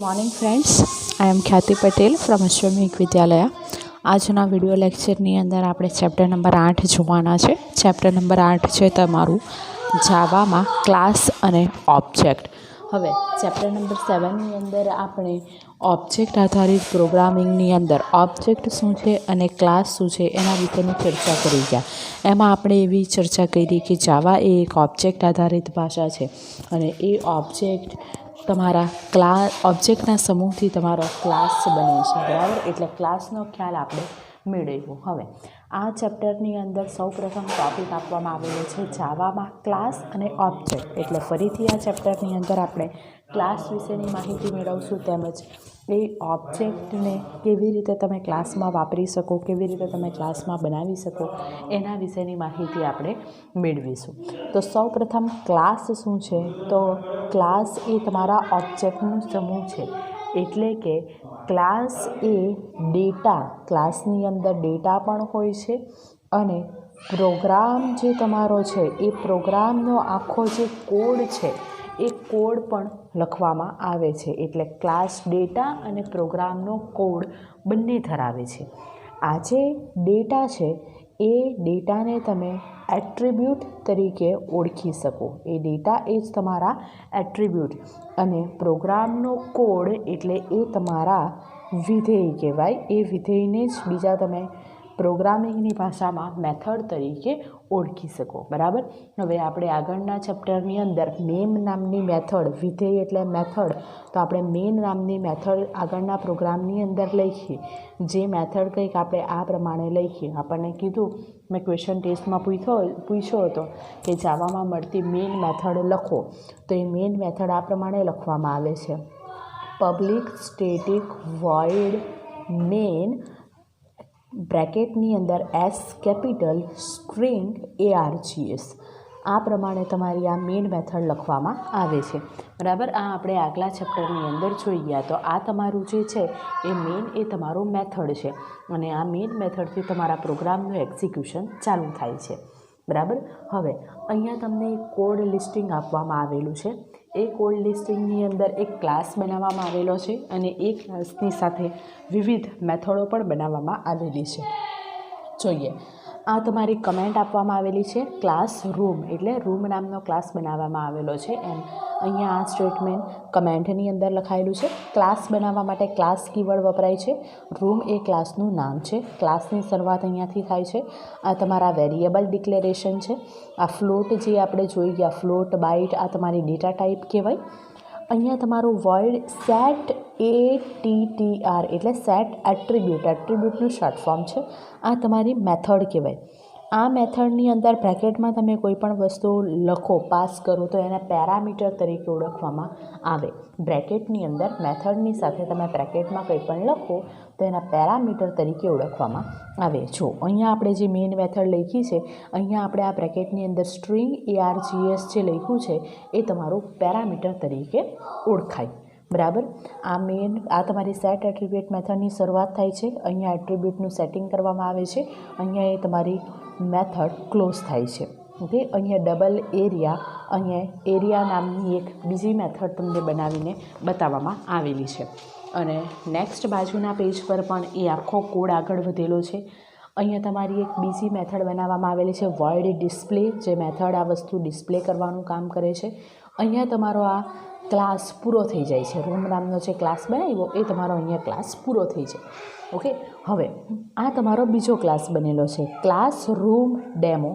Morning friends, I am ख्याति Patel from अश्वमेघ विद्यालय। આજના વિડિયો લેક્ચરની અંદર આપણે ચેપ્ટર નંબર 8 જોવાના છે। ચેપ્ટર નંબર 8 છે તમારું જાવામાં ક્લાસ અને ઓબ્જેક્ટ। હવે ચેપ્ટર નંબર 7 ની અંદર આપણે ઓબ્જેક્ટ આધારિત પ્રોગ્રામિંગની અંદર ઓબ્જેક્ટ શું છે અને ક્લાસ શું છે એના વિશેની ચર્ચા કરી ગયા। એમાં આપણે એવી ચર્ચા કરી કે જાવા એ એક ઓબ્જેક્ટ આધારિત ભાષા છે અને એ ઓબ્જેક્ટ તમારા ઓબ્જેક્ટના સમૂહથી તમારો ક્લાસ બને છે, બરાબર। એટલે ક્લાસનો ખ્યાલ આપણે મેળવ્યો। હવે આ ચેપ્ટરની અંદર સૌપ્રથમ ટૉપિક આપવામાં આવેલો છે જાવામાં ક્લાસ અને ઓબ્જેક્ટ। એટલે ફરીથી આ ચેપ્ટરની અંદર આપણે ક્લાસ વિશેની માહિતી મેળવશું, તેમજ એ ઓબ્જેક્ટને કેવી રીતે તમે ક્લાસમાં વાપરી શકો, કેવી રીતે તમે ક્લાસમાં બનાવી શકો એના વિશેની માહિતી આપણે મેળવીશું। તો સૌપ્રથમ ક્લાસ શું છે? તો ક્લાસ એ તમારા ઓબ્જેક્ટનું સમૂહ છે। એટલે કે ક્લાસ એ ડેટા, ક્લાસની અંદર ડેટા પણ હોય છે અને પ્રોગ્રામ જે તમારો છે એ પ્રોગ્રામનો આખો જે કોડ છે એ કોડ પણ લખવામાં આવે છે। એટલે ક્લાસ ડેટા અને પ્રોગ્રામનો કોડ બંને ધરાવે છે। આ જે ડેટા છે એ ડેટાને તમે એટ્રીબ્યુટ તરીકે ઓળખી શકો। એ ડેટા એ જ તમારા એટ્રીબ્યુટ અને પ્રોગ્રામનો કોડ એટલે એ તમારા વિધેય કહેવાય। એ વિધેયને જ બીજા તમે પ્રોગ્રામિંગની ભાષામાં મેથડ તરીકે ઓળખી શકો, બરાબર। હવે આપણે આગળના ચેપ્ટરની અંદર મેન નામની મેથડ, વિધેય એટલે મેથડ, તો આપણે મેન નામની મેથડ આગળના પ્રોગ્રામની અંદર લખીએ। જે મેથડ કંઈક આપણે આ પ્રમાણે લખીએ। આપણને કીધું, મેં ક્વેશ્ચન ટેસ્ટમાં પૂછ્યો હતો કે જાવામાં મળતી મેન મેથડ લખો, તો એ મેન મેથડ આ પ્રમાણે લખવામાં આવે છે: પબ્લિક સ્ટેટિક વોઇડ મેન બ્રેકેટની અંદર એસ કેપિટલ સ્ટ્રિંગ ARGS। આ પ્રમાણે તમારી આ મેન મેથડ લખવામાં આવે છે, બરાબર। આ આપણે આગલા ચેપ્ટરની અંદર જોઈ ગયા। તો આ તમારું જે છે એ મેન એ તમારું મેથડ છે અને આ મેન મેથડથી તમારા પ્રોગ્રામનું એક્ઝિક્યુશન ચાલુ થાય છે, બરાબર। હવે અહીંયા તમને એક કોડ લિસ્ટિંગ આપવામાં આવેલું છે। એ કોડ લિસ્ટિંગની અંદર એક ક્લાસ બનાવવામાં આવેલો છે અને એ ક્લાસની સાથે વિવિધ મેથડો પણ બનાવવામાં આવેલી છે। જોઈએ, આ તમારી કમેન્ટ આપવામાં આવેલી છે ક્લાસ રૂમ, એટલે રૂમ નામનો ક્લાસ બનાવવામાં આવેલો છે। એમ અહીંયા આ સ્ટેટમેન્ટ કમેન્ટની અંદર લખાયેલું છે। ક્લાસ બનાવવા માટે ક્લાસ કીવર્ડ વપરાય છે। રૂમ એ ક્લાસનું નામ છે। ક્લાસની શરૂઆત અહીંયાથી થાય છે। આ તમારા વેરિયેબલ ડિક્લેરેશન છે। આ ફ્લોટ જે આપણે જોઈ ગયા, ફ્લોટ, બાઇટ, આ તમારી ડેટા ટાઈપ કહેવાય। અહીંયા તમારું વોઇડ સેટ ATTR એટલે સેટ એટ્રીબ્યુટ, એટ્રીબ્યુટનું શોર્ટ ફોર્મ છે। આ તમારી મેથડ કહેવાય। આ મેથડની અંદર બ્રેકેટમાં તમે કોઈ પણ વસ્તુ લખો, પાસ કરો, તો એને પેરામીટર તરીકે ઓળખવામાં આવે। બ્રેકેટની અંદર મેથડની સાથે તમે બ્રેકેટમાં કંઈ પણ લખો તો એના પેરામીટર તરીકે ઓળખવામાં આવે। જો અહીંયા આપણે જે મેઇન મેથડ લખી છે, અહીંયા આપણે આ બ્રેકેટની અંદર સ્ટ્રિંગ ARGS જે લખ્યું છે એ તમારું પેરામીટર તરીકે ઓળખાય, બરાબર। આ તમારી સેટ એટ્રીબ્યુટ મેથડની શરૂઆત થાય છે। અહીંયા એટ્રીબ્યુટનું સેટિંગ કરવામાં આવે છે। અહીંયા એ તમારી મેથડ ક્લોઝ થાય છે, ઓકે। અહીંયા ડબલ એરિયા, અહીંયા એરિયા નામની એક બીજી મેથડ તમને બનાવીને બતાવવામાં આવેલી છે અને નેક્સ્ટ બાજુના પેજ પર પણ એ આખો કોડ આગળ વધેલો છે। અહીંયા તમારી એક બીજી મેથડ બનાવવામાં આવેલી છે વોઇડ ડિસ્પ્લે, જે મેથડ આ વસ્તુ ડિસ્પ્લે કરવાનું કામ કરે છે। અહીંયા તમારો આ ક્લાસ પૂરો થઈ જાય છે। રૂમ નામનો જે ક્લાસ બનાવ્યો એ તમારો અહીંયા ક્લાસ પૂરો થઈ જાય, ઓકે। હવે આ તમારો બીજો ક્લાસ બનેલો છે ક્લાસ રૂમ ડેમો।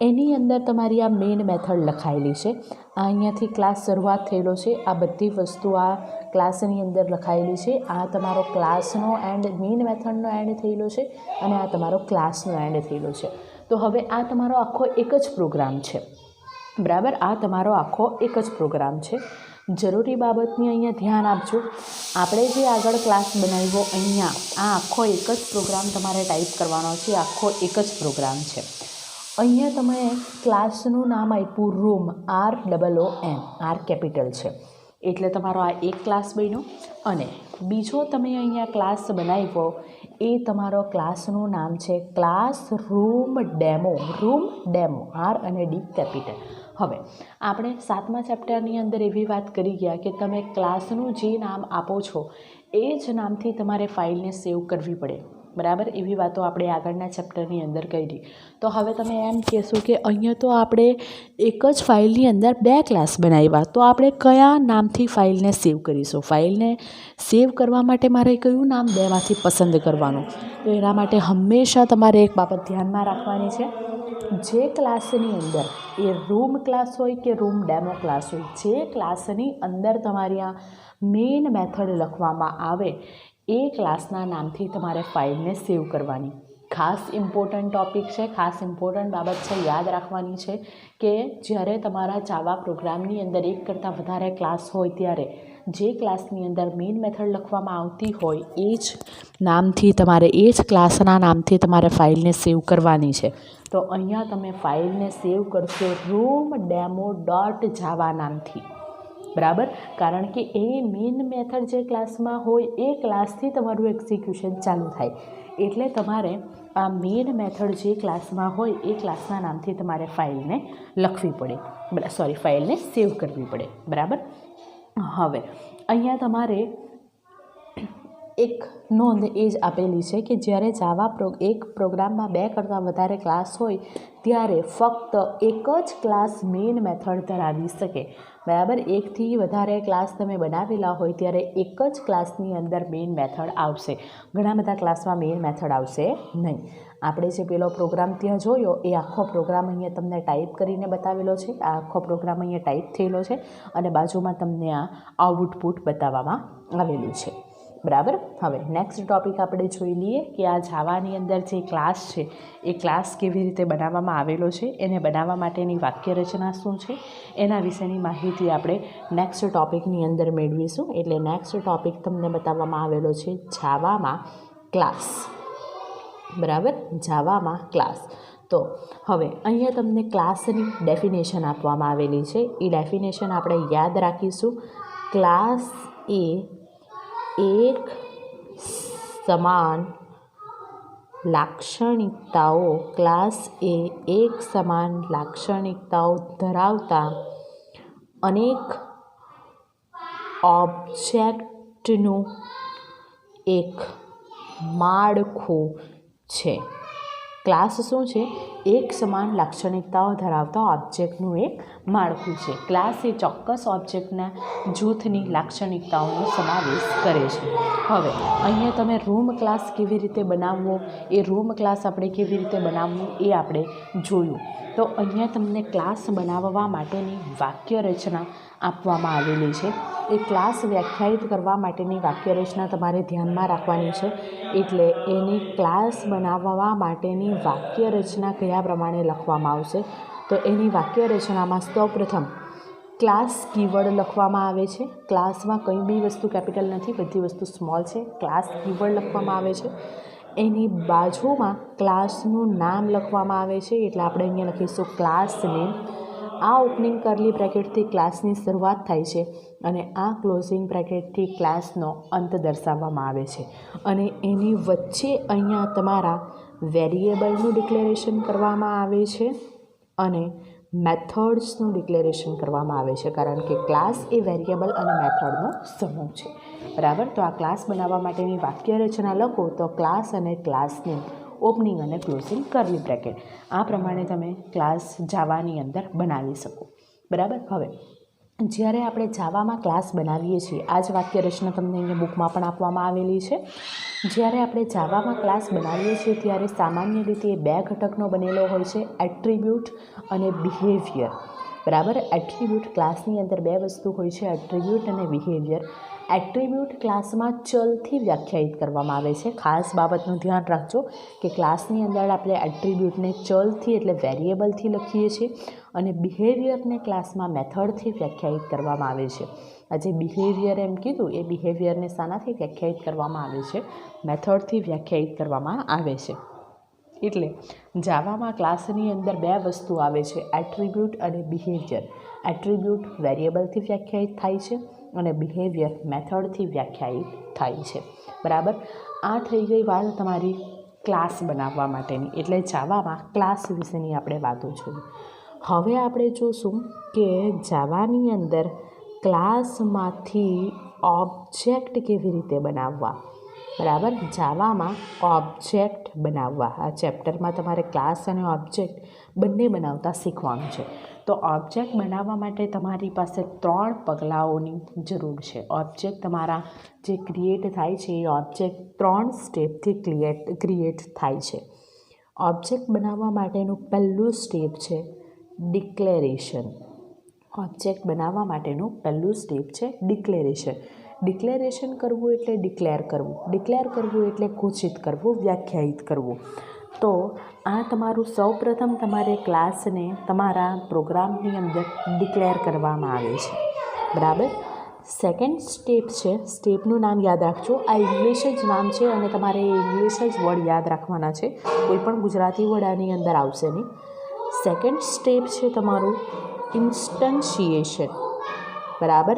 એની અંદર તમારી આ મેઇન મેથડ લખાયેલી છે। આ અહીંયાથી ક્લાસ શરૂઆત થયેલો છે। આ બધી વસ્તુ આ ક્લાસની અંદર લખાયેલી છે। આ તમારો ક્લાસનો એન્ડ, મેઇન મેથડનો એન્ડ થયેલો છે અને આ તમારો ક્લાસનો એન્ડ થયેલો છે। તો હવે આ તમારો આખો એક જ પ્રોગ્રામ છે, બરાબર। આ તમારો આખો એક જ પ્રોગ્રામ છે। જરૂરી બાબતની અહીંયા ધ્યાન આપજો, આપણે જે આગળ ક્લાસ બનાવ્યો અહીંયા આ આખો એક જ પ્રોગ્રામ તમારે ટાઈપ કરવાનો છે। આખો એક જ પ્રોગ્રામ છે। અહીંયા તમે ક્લાસનું નામ આપ્યું રૂમ, ROOM, આર કેપિટલ છે એટલે તમારો આ એક ક્લાસ બન્યો અને બીજો તમે અહીંયા ક્લાસ બનાવ્યો એ તમારો ક્લાસનું નામ છે class room demo, room demo, R અને D કેપિટલ। હવે આપણે 7મા ચેપ્ટરની અંદર એવી વાત કરી ગયા કે તમે ક્લાસનું જે નામ આપો છો એ જ નામથી તમારે ફાઇલને સેવ કરવી પડે, બરાબર. એવી વાતો આપણે આગળના ચેપ્ટરની અંદર કરી. તો હવે તમે એમ કહેશો કે અહીંયા તો આપણે એક જ ફાઇલની અંદર 2 ક્લાસ બનાવ્યા, તો આપણે કયા નામથી ફાઇલને સેવ કરીશું? ફાઇલને સેવ કરવા માટે મારે કયું નામ 2માંથી પસંદ કરવાનું? તો એના માટે હંમેશા તમારે એક બાબત ધ્યાનમાં રાખવાની છે. જે ક્લાસની અંદર, એ રૂમ ક્લાસ હોય કે રૂમ ડેમો ક્લાસ હોય, જે ક્લાસની અંદર તમારી આ મેઇન મેથડ લખવામાં આવે એ ક્લાસના નામથી તમારે ફાઇલને સેવ કરવાની. ખાસ ઇમ્પોર્ટન્ટ ટૉપિક છે, ખાસ ઇમ્પોર્ટન્ટ બાબત છે, યાદ રાખવાની છે કે જ્યારે તમારા જાવા પ્રોગ્રામની અંદર એક કરતાં વધારે ક્લાસ હોય ત્યારે જે ક્લાસની અંદર મેઇન મેથડ લખવામાં આવતી હોય એ જ નામથી તમારે, એ જ ક્લાસના નામથી તમારે ફાઇલને સેવ કરવાની છે. તો અહીંયા તમે ફાઇલને સેવ કરશો રૂમ ડેમો ડોટ જાવા નામથી, બરાબર. કારણ કે એ મેઇન મેથડ જે ક્લાસમાં હોય એ ક્લાસથી તમારું એક્ઝિક્યુશન ચાલુ થાય, એટલે તમારે આ મેઇન મેથડ જે ક્લાસમાં હોય એ ક્લાસના નામથી તમારે ફાઇલને લખવી પડે, ફાઇલને સેવ કરવી પડે, બરાબર. હવે અહીંયા તમારે એક નોંધ એ જ આપેલી છે કે જ્યારે જાવા એક પ્રોગ્રામમાં 2 કરતાં વધારે ક્લાસ હોય ત્યારે ફક્ત એક જ ક્લાસ મેઇન મેથડ ધરાવી શકે, બરાબર. એકથી વધારે ક્લાસ તમે બનાવેલા હોય ત્યારે એક જ ક્લાસની અંદર મેઇન મેથડ આવશે, ઘણા બધા ક્લાસમાં મેઇન મેથડ આવશે નહીં. આપણે જે પેલો પ્રોગ્રામ ત્યાં જોયો એ આખો પ્રોગ્રામ અહીંયા તમને ટાઈપ કરીને બતાવેલો છે. આ આખો પ્રોગ્રામ અહીંયા ટાઈપ થયેલો છે અને બાજુમાં તમને આ આઉટપુટ બતાવવામાં આવેલું છે, બરાબર. હવે નેક્સ્ટ ટૉપિક આપણે જોઈ લઈએ કે આ જાવાની અંદર જે ક્લાસ છે એ ક્લાસ કેવી રીતે બનાવવામાં આવેલો છે, એને બનાવવા માટેની વાક્ય રચના શું છે, એના વિશેની માહિતી આપણે નેક્સ્ટ ટૉપિકની અંદર મેળવીશું. એટલે નેક્સ્ટ ટૉપિક તમને બતાવવામાં આવેલો છે જાવામાં ક્લાસ, બરાબર. જાવામાં ક્લાસ. તો હવે અહીંયા તમને ક્લાસની ડેફિનેશન આપવામાં આવેલી છે. એ ડેફિનેશન આપણે યાદ રાખીશું. ક્લાસ એ એક સમાન લાક્ષણિકતાઓ, ક્લાસ એ એક સમાન લાક્ષણિકતાઓ ધરાવતા અનેક ઓબ્જેક્ટનું એક માળખું છે. ક્લાસ શું છે? એક સમાન લાક્ષણિકતાઓ ધરાવતા ઓબ્જેક્ટનું એક માળખું છે. ક્લાસ એ ચોક્કસ ઓબ્જેક્ટના જૂથની લાક્ષણિકતાઓનો સમાવેશ કરે છે. હવે અહીંયા તમે રૂમ ક્લાસ કેવી રીતે બનાવવો, એ રૂમ ક્લાસ આપણે કેવી રીતે બનાવવું એ આપણે જોયું. તો અહીંયા તમને ક્લાસ બનાવવા માટેની વાક્ય રચના આપવામાં આવેલી છે. એ ક્લાસ વ્યાખ્યાયિત કરવા માટેની વાક્ય રચના તમારે ધ્યાનમાં રાખવાની છે. એટલે એની ક્લાસ બનાવવા માટેની વાક્ય રચના કયા પ્રમાણે લખવામાં આવશે? તો એની વાક્ય રચનામાં સૌપ્રથમ ક્લાસ કીવર્ડ લખવામાં આવે છે. ક્લાસમાં કંઈ બી વસ્તુ કેપિટલ નથી, બધી વસ્તુ સ્મોલ છે. ક્લાસ કીવર્ડ લખવામાં આવે છે. એની બાજુમાં ક્લાસનું નામ લખવામાં આવે છે. એટલે આપણે અહીંયા લખીશું ક્લાસ નેમ. આ ઓપનિંગ કરલી બ્રેકેટથી ક્લાસની શરૂઆત થાય છે અને આ ક્લોઝિંગ બ્રેકેટથી ક્લાસનો અંત દર્શાવવામાં આવે છે. અને એની વચ્ચે અહીંયા તમારા વેરિયેબલનું ડિક્લેરેશન કરવામાં આવે છે અને મેથડ્સનું ડિક્લેરેશન કરવામાં આવે છે, કારણ કે ક્લાસ એ વેરિયેબલ અને મેથડનો સમૂહ છે, બરાબર. તો આ ક્લાસ બનાવવા માટેની વાક્ય રચના લખો તો ક્લાસ અને ક્લાસની ઓપનિંગ અને ક્લોઝિંગ કરલી બ્રેકેટ, આ પ્રમાણે તમે ક્લાસ જાવાની અંદર બનાવી શકો, બરાબર. હવે જ્યારે આપણે જાવામાં ક્લાસ બનાવીએ છીએ, આ જ વાક્ય રચના તમને અહીંયા બુકમાં પણ આપવામાં આવેલી છે. જ્યારે આપણે જાવામાં ક્લાસ બનાવીએ છીએ ત્યારે સામાન્ય રીતે 2 ઘટકનો બનેલો હોય છે, એટ્રીબ્યુટ અને બિહેવિયર, બરાબર. એટ્રીબ્યુટ ક્લાસની અંદર 2 વસ્તુ હોય છે, એટ્રીબ્યુટ અને બિહેવિયર. એટ્રીબ્યુટ ક્લાસમાં ચલથી વ્યાખ્યાયિત કરવામાં આવે છે. ખાસ બાબતનું ધ્યાન રાખજો કે ક્લાસની અંદર આપણે એટ્રીબ્યુટને ચલથી એટલે વેરિયેબલથી લખીએ છીએ અને બિહેવિયરને ક્લાસમાં મેથડથી વ્યાખ્યાયિત કરવામાં આવે છે. આ જે બિહેવિયર એમ કીધું એ બિહેવિયરને શાનાથી વ્યાખ્યાયિત કરવામાં આવે છે? મેથડથી વ્યાખ્યાયિત કરવામાં આવે છે. એટલે જાવામાં ક્લાસની અંદર 2 વસ્તુ આવે છે, એટ્રીબ્યુટ અને બિહેવિયર. એટ્રીબ્યુટ વેરિયેબલથી વ્યાખ્યાયિત થાય છે અને બિહેવિયર મેથડથી વ્યાખ્યાયિત થાય છે, બરાબર. આ થઈ ગઈ વાત તમારી ક્લાસ બનાવવા માટેની. એટલે જાવામાં ક્લાસ વિશેની આપણે વાતો જોઈ. હવે આપણે જોશું કે જાવાની અંદર ક્લાસમાંથી ઓબ્જેક્ટ કેવી રીતે બનાવવા. બરાબર, જાવામાં ઓબ્જેક્ટ બનાવવા. આ ચેપ્ટરમાં તમારે ક્લાસ અને ઓબ્જેક્ટ બંને બનાવતા શીખવાનું છે. તો ઓબ્જેક્ટ બનાવવા માટે તમારી પાસે 3 પગલાઓની જરૂર છે. ઓબ્જેક્ટ તમારા જે ક્રિએટ થાય છે એ ઓબ્જેક્ટ 3 સ્ટેપથી ક્રિએટ થાય છે. ઓબ્જેક્ટ બનાવવા માટેનું પહેલું સ્ટેપ છે ડિક્લેરેશન. ઓબ્જેક્ટ બનાવવા માટેનું પહેલું સ્ટેપ છે ડિક્લેરેશન. ડિક્લેરેશન કરવું એટલે ડિક્લેર કરવું. ડિક્લેર કરવું એટલે ઘોષિત કરવું, વ્યાખ્યાયિત કરવું. તો આ તમારું સૌપ્રથમ તમારે ક્લાસને તમારા પ્રોગ્રામની અંદર ડિક્લેર કરવામાં આવે છે. બરાબર. સેકન્ડ સ્ટેપ છે, સ્ટેપનું નામ યાદ રાખજો. આ ઇંગ્લિશ જ નામ છે અને તમારે ઇંગ્લિશ જ વર્ડ યાદ રાખવાના છે. કોઈ પણ ગુજરાતી વર્ડ આની અંદર આવશે નહીં. સેકન્ડ સ્ટેપ છે તમારું ઇન્સ્ટન્શિએશન. બરાબર,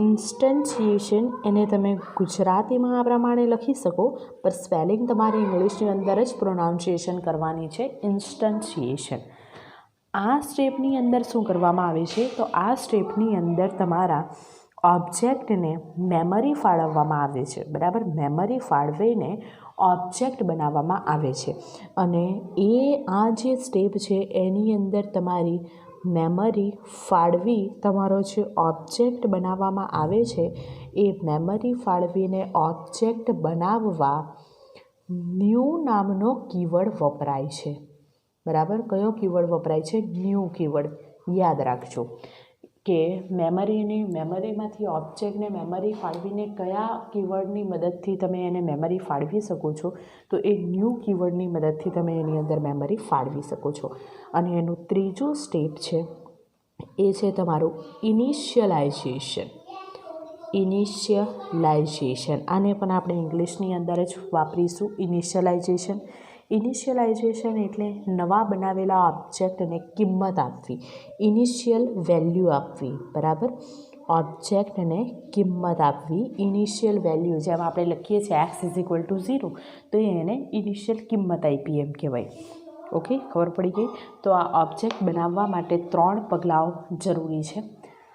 ઇન્સ્ટન્શિએશન એને તમે ગુજરાતીમાં આ પ્રમાણે લખી શકો, પણ સ્પેલિંગ તમારે ઇંગ્લિશની અંદર જ પ્રોનાઉન્સિએશન કરવાની છે, ઇન્સ્ટન્શિએશન. આ સ્ટેપની અંદર શું કરવામાં આવે છે, તો આ સ્ટેપની અંદર તમારા ઓબ્જેક્ટને મેમરી ફાળવવામાં આવે છે. બરાબર, મેમરી ફાળવીને ઓબ્જેક્ટ બનાવવામાં આવે છે. અને આ જે સ્ટેપ છે એની અંદર તમારી મેમરી ફાળવી તમારો જે ઓબ્જેક્ટ બનાવવામાં આવે છે એ મેમરી ફાળવીને ઓબ્જેક્ટ બનાવવા ન્યૂ નામનો કીવર્ડ વપરાય છે. બરાબર, કયો કીવર્ડ વપરાય છે? New keyword. યાદ રાખજો કે મેમરીમાંથી ઓબ્જેક્ટને મેમરી ફાળવીને કયા કીવર્ડની મદદથી તમે એને મેમરી ફાળવી શકો છો, તો એ ન્યૂ કીવર્ડની મદદથી તમે એની અંદર મેમરી ફાળવી શકો છો. અને એનું ત્રીજું સ્ટેપ છે એ છે તમારું ઇનિશિયલાઇઝેશન. આને પણ આપણે ઇંગ્લિશની અંદર જ વાપરીશું, ઇનિશિયલાઇઝેશન એટલે નવા બનાવેલા ઓબ્જેક્ટને કિંમત આપવી, ઇનિશિયલ વેલ્યુ આપવી. બરાબર, ઓબ્જેક્ટને કિંમત આપવી, ઇનિશિયલ વેલ્યુ. જેમ આપણે લખીએ છીએ x=0, તો એને ઇનિશિયલ કિંમત આપી એમ કહેવાય. ઓકે, ખબર પડી ગઈ. તો આ ઓબ્જેક્ટ બનાવવા માટે 3 પગલાઓ જરૂરી છે.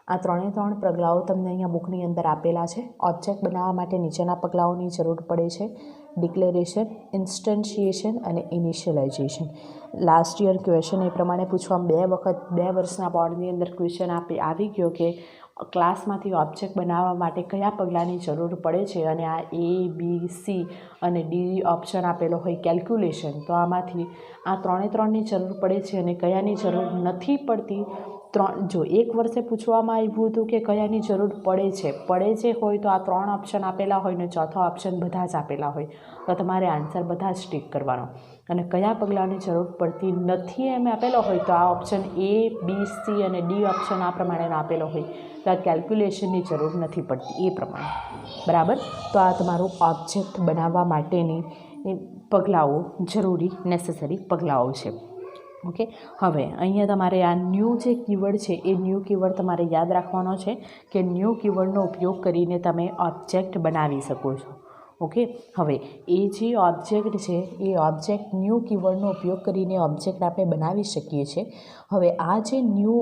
આ 3 પગલાઓ તમને અહીંયા બુકની અંદર આપેલા છે. ઓબ્જેક્ટ બનાવવા માટે નીચેના પગલાઓની જરૂર પડે છે: ડિક્લેરેશન, ઇન્સ્ટન્શિએશન અને ઇનિશિયલાઇઝેશન. લાસ્ટ યર ક્વેશ્ચન એ પ્રમાણે પૂછવામાં 2 વર્ષના બોર્ડની અંદર ક્વેશ્ચન આવી ગયો કે ક્લાસમાંથી ઓબ્જેક્ટ બનાવવા માટે કયા પગલાંની જરૂર પડે છે, અને આ A, B, C અને D ઓપ્શન આપેલો હોય કેલ્ક્યુલેશન. તો આમાંથી આ 3ની જરૂર પડે છે અને કયાની જરૂર નથી પડતી. જો 1 વર્ષે પૂછવામાં આવ્યું હતું કે કયાની જરૂર પડે છે હોય તો આ 3 ઓપ્શન આપેલા હોય ને ચોથો ઓપ્શન બધા જ આપેલા હોય, તો તમારે આન્સર બધા જ ટીક કરવાનો. અને કયા પગલાંની જરૂર પડતી નથી એમ આપેલો હોય તો આ ઓપ્શન A, B, C અને D ઓપ્શન આ પ્રમાણેનો આપેલો હોય તો આ કેલ્ક્યુલેશનની જરૂર નથી પડતી એ પ્રમાણે. બરાબર, તો આ તમારું ઓબ્જેક્ટ બનાવવા માટેની પગલાઓ જરૂરી નેસેસરી પગલાઓ છે. ઓકે, હવે અહીંયા તમારે આ ન્યૂ જે કીવર્ડ છે એ ન્યૂ કીવર્ડ તમારે યાદ રાખવાનો છે કે ન્યૂ કીવર્ડનો ઉપયોગ કરીને તમે ઓબ્જેક્ટ બનાવી શકો છો. ઓકે, હવે એ જે ઓબ્જેક્ટ છે એ ઓબ્જેક્ટ ન્યૂ કીવર્ડનો ઉપયોગ કરીને ઓબ્જેક્ટ આપણે બનાવી શકીએ છીએ. હવે આ જે ન્યૂ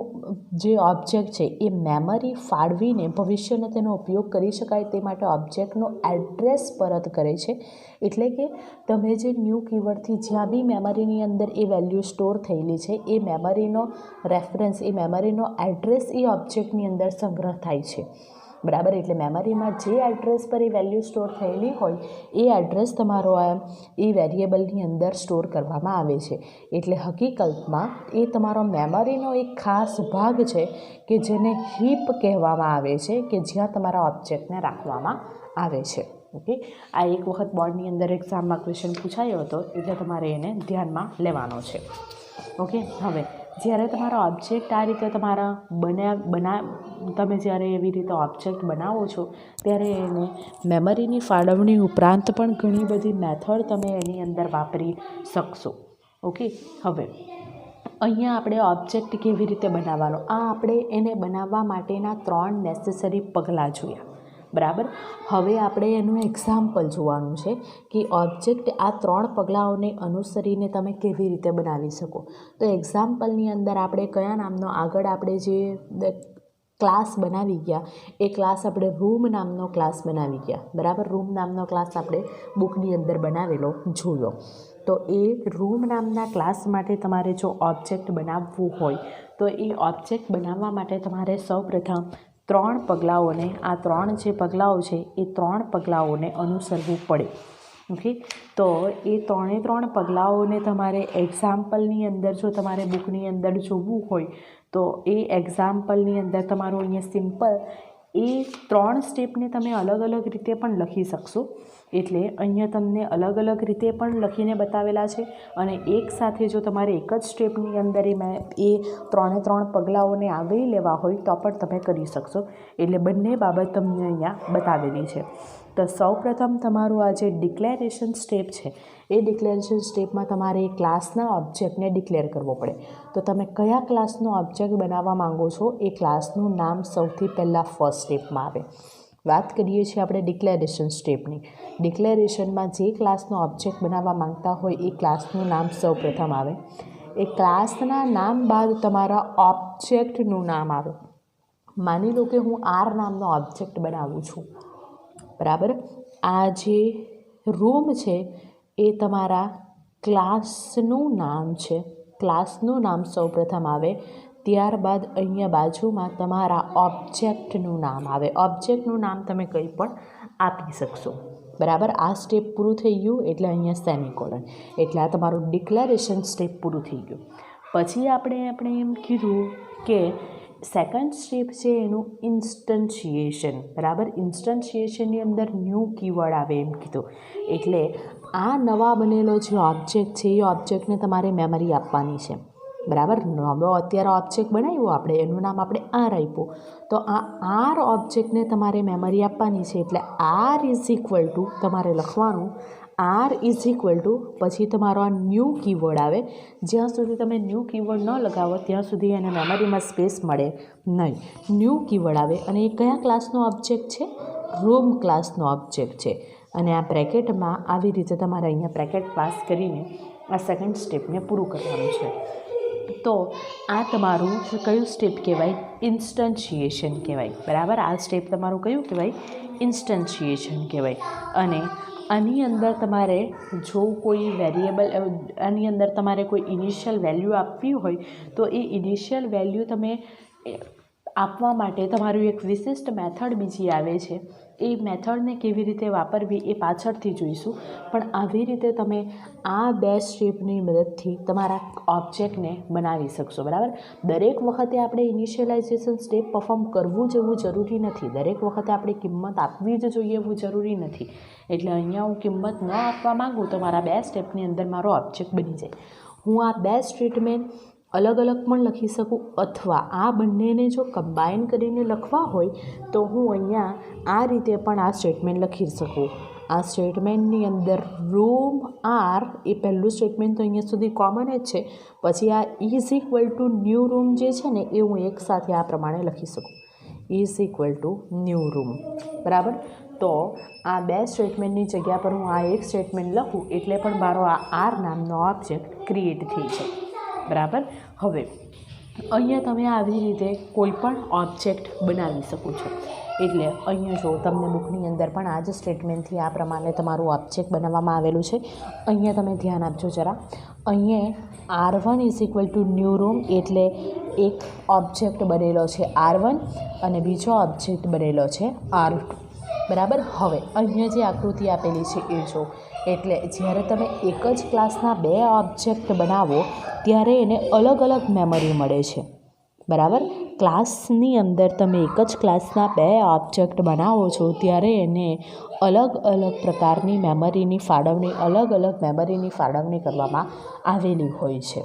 જે ઓબ્જેક્ટ છે એ મેમરી ફાળવીને ભવિષ્યને તેનો ઉપયોગ કરી શકાય તે માટે ઓબ્જેક્ટનો એડ્રેસ પરત કરે છે. એટલે કે તમે જે ન્યૂ કીવર્ડથી જ્યાં બી મેમરીની અંદર એ વેલ્યુ સ્ટોર થયેલી છે એ મેમરીનો રેફરન્સ, એ મેમરીનો એડ્રેસ એ ઓબ્જેક્ટની અંદર સંગ્રહ થાય છે. બરાબર, એટલે મેમરીમાં જે એડ્રેસ પર એ વેલ્યુ સ્ટોર થયેલી હોય એ એડ્રેસ તમારો એ વેરિયેબલની અંદર સ્ટોર કરવામાં આવે છે. એટલે હકીકતમાં એ તમારો મેમરીનો એક ખાસ ભાગ છે કે જેને હીપ કહેવામાં આવે છે, કે જ્યાં તમારા ઓબ્જેક્ટને રાખવામાં આવે છે. ઓકે, આ એક વખત બોર્ડની અંદર એક્ઝામમાં ક્વેશ્ચન પૂછાયો હતો એટલે તમારે એને ધ્યાનમાં લેવાનો છે. ઓકે, હવે જ્યારે તમારા ઓબ્જેક્ટ આ રીતે તમારા તમે જ્યારે એવી રીતે ઓબ્જેક્ટ બનાવો છો ત્યારે એને મેમરીની ફાળવણી ઉપરાંત પણ ઘણી બધી મેથડ તમે એની અંદર વાપરી શકશો. ઓકે, હવે અહીંયા આપણે ઓબ્જેક્ટ કેવી રીતે બનાવવાનો, આ આપણે એને બનાવવા માટેના 3 નેસેસરી પગલાં જોયા. બરાબર. હવે આપણે એનું એક્ઝામ્પલ જોવાનું છે કે ઓબ્જેક્ટ આ 3 પગલાઓને અનુસરીને તમે કેવી રીતે બનાવી શકો. તો એક્ઝામ્પલની અંદર આપણે કયા નામનો આગળ આપણે જે ક્લાસ બનાવી ગયા એ ક્લાસ આપણે રૂમ નામનો ક્લાસ બનાવી ગયા. બરાબર. રૂમ નામનો ક્લાસ આપણે બુકની અંદર બનાવેલો જોયો. તો એ રૂમ નામના ક્લાસ માટે તમારે જો ઓબ્જેક્ટ બનાવવું હોય તો એ ઓબ્જેક્ટ બનાવવા માટે તમારે સૌપ્રથમ 3 પગલાઓને આ 3 જે પગલાઓ છે એ 3 પગલાઓને અનુસરવું પડે. ઓકે. તો એ 3 પગલાઓને તમારે એક્ઝામ્પલની અંદર જો તમારે બુકની અંદર જોવું હોય તો એ એક્ઝામ્પલની અંદર તમારું અહીંયા સિમ્પલ એ 3 સ્ટેપને તમે અલગ અલગ રીતે પણ લખી શકશો. એટલે અહીંયા તમને અલગ અલગ રીતે પણ લખીને બતાવેલા છે અને એકસાથે જો તમારે એક જ સ્ટેપની અંદર એ 3 પગલાઓને આવરી લેવા હોય તો પણ તમે કરી શકશો. એટલે બંને બાબત તમને અહીંયા બતાવેલી છે. તો સૌપ્રથમ તમારું આ જે ડિક્લેરેશન સ્ટેપ છે એ ડિક્લેરેશન સ્ટેપમાં તમારે એ ક્લાસના ઓબ્જેક્ટને ડિક્લેર કરવો પડે. તો તમે કયા ક્લાસનો ઓબ્જેક્ટ બનાવવા માંગો છો એ ક્લાસનું નામ સૌથી પહેલાં ફર્સ્ટ સ્ટેપમાં આવે. વાત કરીએ છીએ આપણે ડિક્લેરેશન સ્ટેપની. ડિક્લેરેશનમાં જે ક્લાસનો ઓબ્જેક્ટ બનાવવા માંગતા હોય એ ક્લાસનું નામ સૌપ્રથમ આવે. એ ક્લાસના નામ બાદ તમારા ઓબ્જેક્ટનું નામ આવે. માની લો કે હું આર નામનો ઓબ્જેક્ટ બનાવું છું. બરાબર. આ જે રૂમ છે એ તમારા ક્લાસનું નામ છે. ક્લાસનું નામ સૌપ્રથમ આવે. ત્યારબાદ અહીંયા બાજુમાં તમારા ઓબ્જેક્ટનું નામ આવે. ઓબ્જેક્ટનું નામ તમે કંઈ પણ આપી શકશો. બરાબર. આ સ્ટેપ પૂરું થઈ ગયું એટલે અહીંયા સેમિકોલન. એટલે આ તમારું ડિક્લેરેશન સ્ટેપ પૂરું થઈ ગયું. પછી આપણે એમ કીધું કે સેકન્ડ સ્ટેપ છે એનું ઇન્સ્ટન્શિએશન. બરાબર. ઇન્સ્ટન્શિએશનની અંદર ન્યૂ કીવર્ડ આવે એમ કીધું. એટલે આ નવા બનેલો જે ઓબ્જેક્ટ છે એ ઓબ્જેક્ટને તમારે મેમરી આપવાની છે. બરાબર. નવો અત્યારે ઓબ્જેક્ટ બનાવ્યો આપણે એનું નામ આપણે આર આપ્યું. તો આ આર ઓબ્જેક્ટને તમારે મેમરી આપવાની છે. એટલે આર ઇઝ ઇક્વલ ટુ તમારે લખવાનું આર ઇઝ ઇક્વલ ટુ પછી તમારો આ ન્યૂ કીવર્ડ આવે. જ્યાં સુધી તમે ન્યૂ કીવર્ડ ન લગાવો ત્યાં સુધી એને મેમરીમાં સ્પેસ મળે નહીં. ન્યૂ કીવર્ડ આવે અને એ કયા ક્લાસનો ઓબ્જેક્ટ છે? રૂમ ક્લાસનો ઓબ્જેક્ટ છે. અને આ બ્રેકેટમાં આવી રીતે તમારે અહીંયા બ્રેકેટ પાસ કરીને આ સેકન્ડ સ્ટેપને પૂરું કરવાનું છે. તો આ તમારું કયું સ્ટેપ કહેવાય? ઇન્સ્ટન્શિએશન કહેવાય. બરાબર. આ સ્ટેપ તમારું કયું કહેવાય? ઇન્સ્ટન્શિએશન કહેવાય. અને આની અંદર તમારે જો કોઈ વેરિયેબલ આની અંદર તમારે કોઈ ઇનિશિયલ વેલ્યુ આપવી હોય તો એ ઇનિશિયલ વેલ્યુ તમે આપવા માટે તમારું એક વિશિષ્ટ મેથડ બીજી આવે છે. એ મેથડને કેવી રીતે વાપરવી એ પાછળથી જોઈશું. પણ આવી રીતે તમે આ 2 સ્ટેપની મદદથી તમારા ઓબ્જેક્ટને બનાવી શકશો. બરાબર. દરેક વખતે આપણે ઇનિશિયલાઇઝેશન સ્ટેપ પરફોર્મ કરવું જ એવું જરૂરી નથી. દરેક વખતે આપણે કિંમત આપવી જ જોઈએ એવું જરૂરી નથી. એટલે અહીંયા હું કિંમત ન આપવા માગું તો મારા 2 સ્ટેપની અંદર મારો ઓબ્જેક્ટ બની જાય. હું આ 2 સ્ટેટમેન્ટ અલગ અલગ પણ લખી શકું અથવા આ બંનેને જો કમ્બાઈન કરીને લખવા હોય તો હું અહીંયા આ રીતે પણ આ સ્ટેટમેન્ટ લખી શકું. આ સ્ટેટમેન્ટની અંદર રૂમ આર એ પહેલું સ્ટેટમેન્ટ તો અહીંયા સુધી કોમન જ છે. પછી આ is equal to new room જે છે ને એ હું એકસાથે આ પ્રમાણે લખી શકું. Is equal to new room. બરાબર. તો આ 2 સ્ટેટમેન્ટની જગ્યા પર હું આ એક સ્ટેટમેન્ટ લખું એટલે પણ મારો આ આર નામનો ઓબ્જેક્ટ ક્રિએટ થઈ છે. બરાબર. હવે અહીંયા તમે આવી રીતે કોઈ પણ ઓબ્જેક્ટ બનાવી શકો છો. એટલે અહીંયા જો તમને બુકની અંદર પણ આ જ સ્ટેટમેન્ટથી આ પ્રમાણે તમારું ઓબ્જેક્ટ બનાવવામાં આવેલું છે. અહીંયા તમે ધ્યાન આપજો જરા. અહીંયા R1 is equal to new room એટલે એક ઓબ્જેક્ટ બનેલો છે R1 અને બીજો ઓબ્જેક્ટ બનેલો છે R2. બરાબર. હવે અહીંયા જે આકૃતિ આપેલી છે એ જો. એટલે જ્યારે તમે એક જ ક્લાસના 2 ઓબ્જેક્ટ બનાવો ત્યારે એને અલગ અલગ મેમરી મળે છે. બરાબર. ક્લાસની અંદર તમે એક જ ક્લાસના 2 ઓબ્જેક્ટ બનાવો છો ત્યારે એને અલગ અલગ પ્રકારની મેમરીની ફાળવણી કરવામાં આવેલી હોય છે.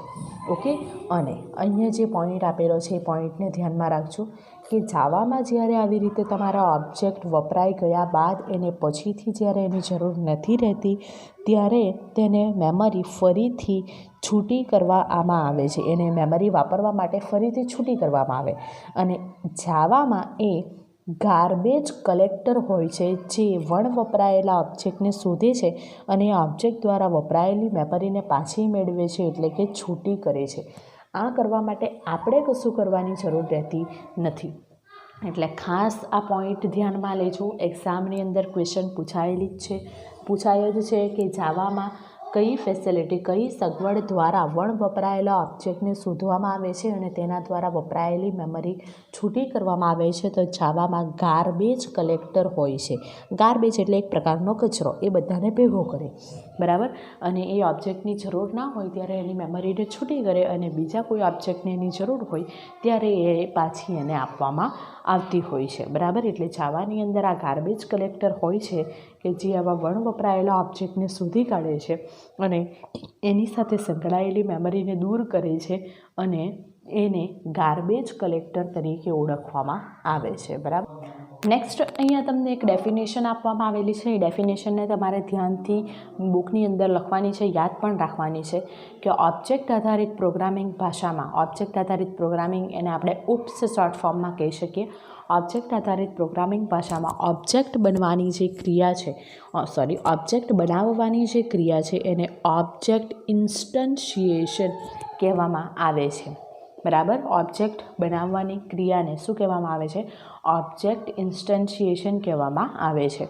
ઓકે. અને અહીંયા જે પોઈન્ટ આપેલો છે એ પોઈન્ટને ધ્યાનમાં રાખજો કે જાવામાં જ્યારે આવી રીતે તમારા ઓબ્જેક્ટ વપરાઈ ગયા બાદ એને પછીથી જ્યારે એની જરૂર નથી રહેતી ત્યારે તેને મેમરી ફરીથી છૂટી કરવામાં આવે છે. એને મેમરી વાપરવા માટે ફરીથી છૂટી કરવામાં આવે અને જાવામાં એ ગાર્બેજ કલેક્ટર હોય છે, જે વપરાયેલા ઓબ્જેક્ટને શોધે છે અને આ ઓબ્જેક્ટ દ્વારા વપરાયેલી મેમરીને પાછી મેળવે છે, એટલે કે છૂટી કરે છે. આ કરવા માટે આપણે કશું કરવાની જરૂર રહેતી નથી. એટલે ખાસ આ પોઈન્ટ ધ્યાનમાં લેજો. એક્ઝામની અંદર ક્વેશ્ચન પૂછાય જ છે કે જાવામાં કઈ ફેસિલિટી, કઈ સગવડ દ્વારા વપરાયેલા ઓબ્જેક્ટને શોધવામાં આવે છે અને તેના દ્વારા વપરાયેલી મેમરી છૂટી કરવામાં આવે છે. તો જાવામાં ગાર્બેજ કલેક્ટર હોય છે. ગાર્બેજ એટલે એક પ્રકારનો કચરો, એ બધાને ભેગો કરે, બરાબર, અને એ ઓબ્જેક્ટની જરૂર ના હોય ત્યારે એની મેમરીને છૂટી કરે અને બીજા કોઈ ઓબ્જેક્ટને એની જરૂર હોય ત્યારે એ પાછી એને આપવામાં આવતી હોય છે, બરાબર. એટલે જાવાની અંદર આ ગાર્બેજ કલેક્ટર હોય છે કે જે આવા વપરાયેલા ઓબ્જેક્ટને શોધી કાઢે છે અને એની સાથે સંકળાયેલી મેમરીને દૂર કરે છે અને એને ગાર્બેજ કલેક્ટર તરીકે ઓળખવામાં આવે છે, બરાબર. નેક્સ્ટ અહીંયા તમને એક ડેફિનેશન આપવામાં આવેલી છે. એ ડેફિનેશનને તમારે ધ્યાનથી બુકની અંદર લખવાની છે, યાદ પણ રાખવાની છે કે ઓબ્જેક્ટ આધારિત પ્રોગ્રામિંગ ભાષામાં, ઓબ્જેક્ટ આધારિત પ્રોગ્રામિંગ એને આપણે OOPS શોર્ટ ફોર્મમાં કહી શકીએ. ઓબ્જેક્ટ આધારિત પ્રોગ્રામિંગ ભાષામાં ઓબ્જેક્ટ બનવાની જે ક્રિયા છે, ઓબ્જેક્ટ બનાવવાની જે ક્રિયા છે એને ઓબ્જેક્ટ ઇન્સ્ટન્શિએશન કહેવામાં આવે છે, બરાબર. ઓબ્જેક્ટ બનાવવાની ક્રિયાને શું કહેવામાં આવે છે? ઓબ્જેક્ટ ઇન્સ્ટન્શિએશન કહેવામાં આવે છે.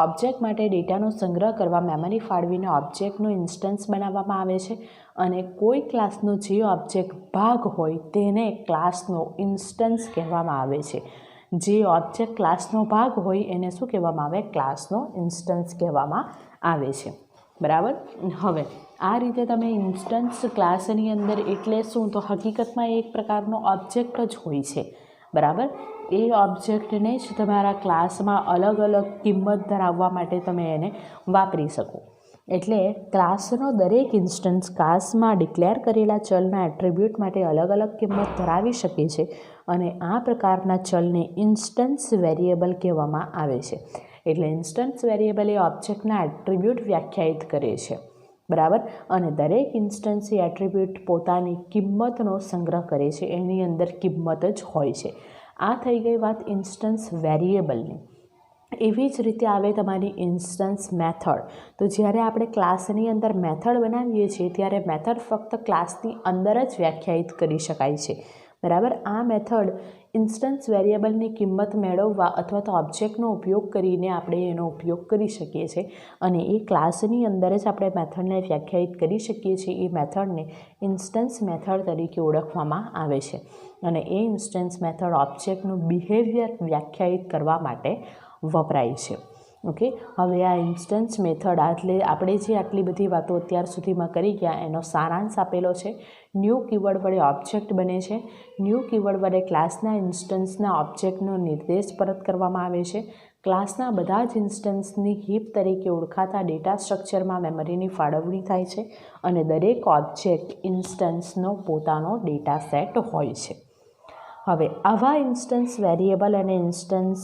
ઓબ્જેક્ટ માટે ડેટાનો સંગ્રહ કરવા મેમરી ફાળવીને ઓબ્જેક્ટનો ઇન્સ્ટન્સ બનાવવામાં આવે છે અને કોઈ ક્લાસનો જે ઓબ્જેક્ટ ભાગ હોય તેને ક્લાસનો ઇન્સ્ટન્સ કહેવામાં આવે છે. જે ઓબ્જેક્ટ ક્લાસનો ભાગ હોય એને શું કહેવામાં આવે? ક્લાસનો ઇન્સ્ટન્સ કહેવામાં આવે છે, બરાબર. હવે આ રીતે તમે ઇન્સ્ટન્સ ક્લાસની અંદર એટલે શું? તો હકીકતમાં એક પ્રકારનો ઓબ્જેક્ટ જ હોય છે, બરાબર. એ ઓબ્જેક્ટને જ તમારા ક્લાસમાં અલગ અલગ કિંમત ધરાવવા માટે તમે એને વાપરી શકો. એટલે ક્લાસનો દરેક ઇન્સ્ટન્સ ક્લાસમાં ડિક્લેર કરેલા ચલના એટ્રીબ્યુટ માટે અલગ અલગ કિંમત ધરાવી શકે છે અને આ પ્રકારના ચલને ઇન્સ્ટન્સ વેરિયેબલ કહેવામાં આવે છે. એટલે ઇન્સ્ટન્સ વેરિયેબલ એ ઓબ્જેક્ટના એટ્રીબ્યુટ વ્યાખ્યાયિત કરે છે, બરાબર. અને દરેક ઇન્સ્ટન્સ એ એટ્રીબ્યુટ પોતાની કિંમતનો સંગ્રહ કરે છે, એની અંદર કિંમત જ હોય છે. આ થઈ ગઈ વાત ઇન્સ્ટન્સ વેરિયેબલની. એવી જ રીતે આવે તમારી ઇન્સ્ટન્સ મેથડ. તો જ્યારે આપણે ક્લાસની અંદર મેથડ બનાવીએ છીએ ત્યારે મેથડ ફક્ત ક્લાસની અંદર જ વ્યાખ્યાયિત કરી શકાય છે, બરાબર. આ મેથડ ઇન્સ્ટન્સ વેરિયેબલની કિંમત મેળવવા અથવા તો ઓબ્જેક્ટનો ઉપયોગ કરીને આપણે એનો ઉપયોગ કરી શકીએ છીએ અને એ ક્લાસની અંદર જ આપણે મેથડને વ્યાખ્યાયિત કરી શકીએ છીએ. એ મેથડને ઇન્સ્ટન્સ મેથડ તરીકે ઓળખવામાં આવે છે અને એ ઇન્સ્ટન્સ મેથડ ઓબ્જેક્ટનું બિહેવિયર વ્યાખ્યાયિત કરવા માટે વપરાય છે. ઓકે, હવે આ ઇન્સ્ટન્સ મેથડ આપણે જે આટલી બધી વાતો અત્યાર સુધીમાં કરી ગયા એનો સારાંશ આપેલો છે. ન્યૂ કીવર્ડ વડે ઓબ્જેક્ટ બને છે. ન્યૂ કીવર્ડ વડે ક્લાસના ઇન્સ્ટન્સના ઓબ્જેક્ટનો નિર્દેશ પરત કરવામાં આવે છે. ક્લાસના બધા જ ઇન્સ્ટન્સની હીપ તરીકે ઓળખાતા ડેટા સ્ટ્રક્ચરમાં મેમરીની ફાળવણી થાય છે અને દરેક ઓબ્જેક્ટ ઇન્સ્ટન્સનો પોતાનો ડેટા સેટ હોય છે. હવે આવા ઇન્સ્ટન્સ વેરિયેબલ અને ઇન્સ્ટન્સ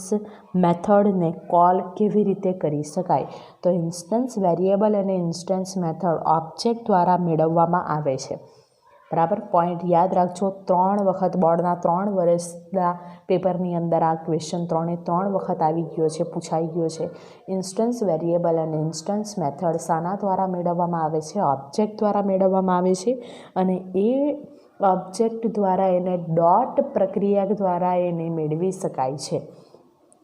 મેથડને કોલ કેવી રીતે કરી શકાય? તો ઇન્સ્ટન્સ વેરિયેબલ અને ઇન્સ્ટન્સ મેથડ ઓબ્જેક્ટ દ્વારા મેળવવામાં આવે છે, બરાબર. પોઈન્ટ યાદ રાખજો. 3 વખત બોર્ડના 3 વર્ષના પેપરની અંદર આ ક્વેશ્ચન 3 વખત આવી ગયો છે, પૂછાઈ ગયો છે. ઇન્સ્ટન્સ વેરિયેબલ અને ઇન્સ્ટન્સ મેથડ શાના દ્વારા મેળવવામાં આવે છે? ઓબ્જેક્ટ દ્વારા મેળવવામાં આવે છે અને એ ઓબ્જેક્ટ દ્વારા એને ડોટ પ્રક્રિયા દ્વારા એને મેળવી શકાય છે,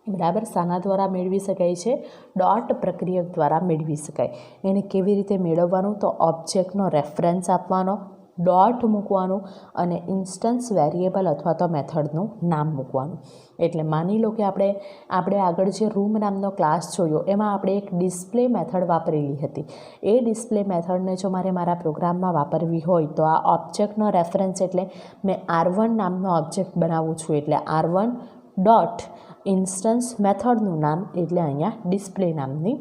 બરાબર. શાના દ્વારા મેળવી શકાય છે? ડોટ પ્રક્રિયા દ્વારા મેળવી શકાય. એને કેવી રીતે મેળવવાનું? તો ઓબ્જેક્ટનો રેફરન્સ આપવાનો, ડોટ મૂકવાનું અને ઇન્સ્ટન્સ વેરિયેબલ અથવા તો મેથડનું નામ મૂકવાનું. એટલે માની લો કે આપણે આગળ જે રૂમ નામનો ક્લાસ જોયો એમાં આપણે એક ડિસ્પ્લે મેથડ વાપરેલી હતી. એ ડિસ્પ્લે મેથડને જો મારા પ્રોગ્રામમાં વાપરવી હોય તો આ ઓબ્જેક્ટનો રેફરન્સ એટલે મેં R1 નામનો ઓબ્જેક્ટ બનાવું છું એટલે R1 ડોટ ઇન્સ્ટન્સ મેથડનું નામ એટલે અહીંયા ડિસ્પ્લે નામની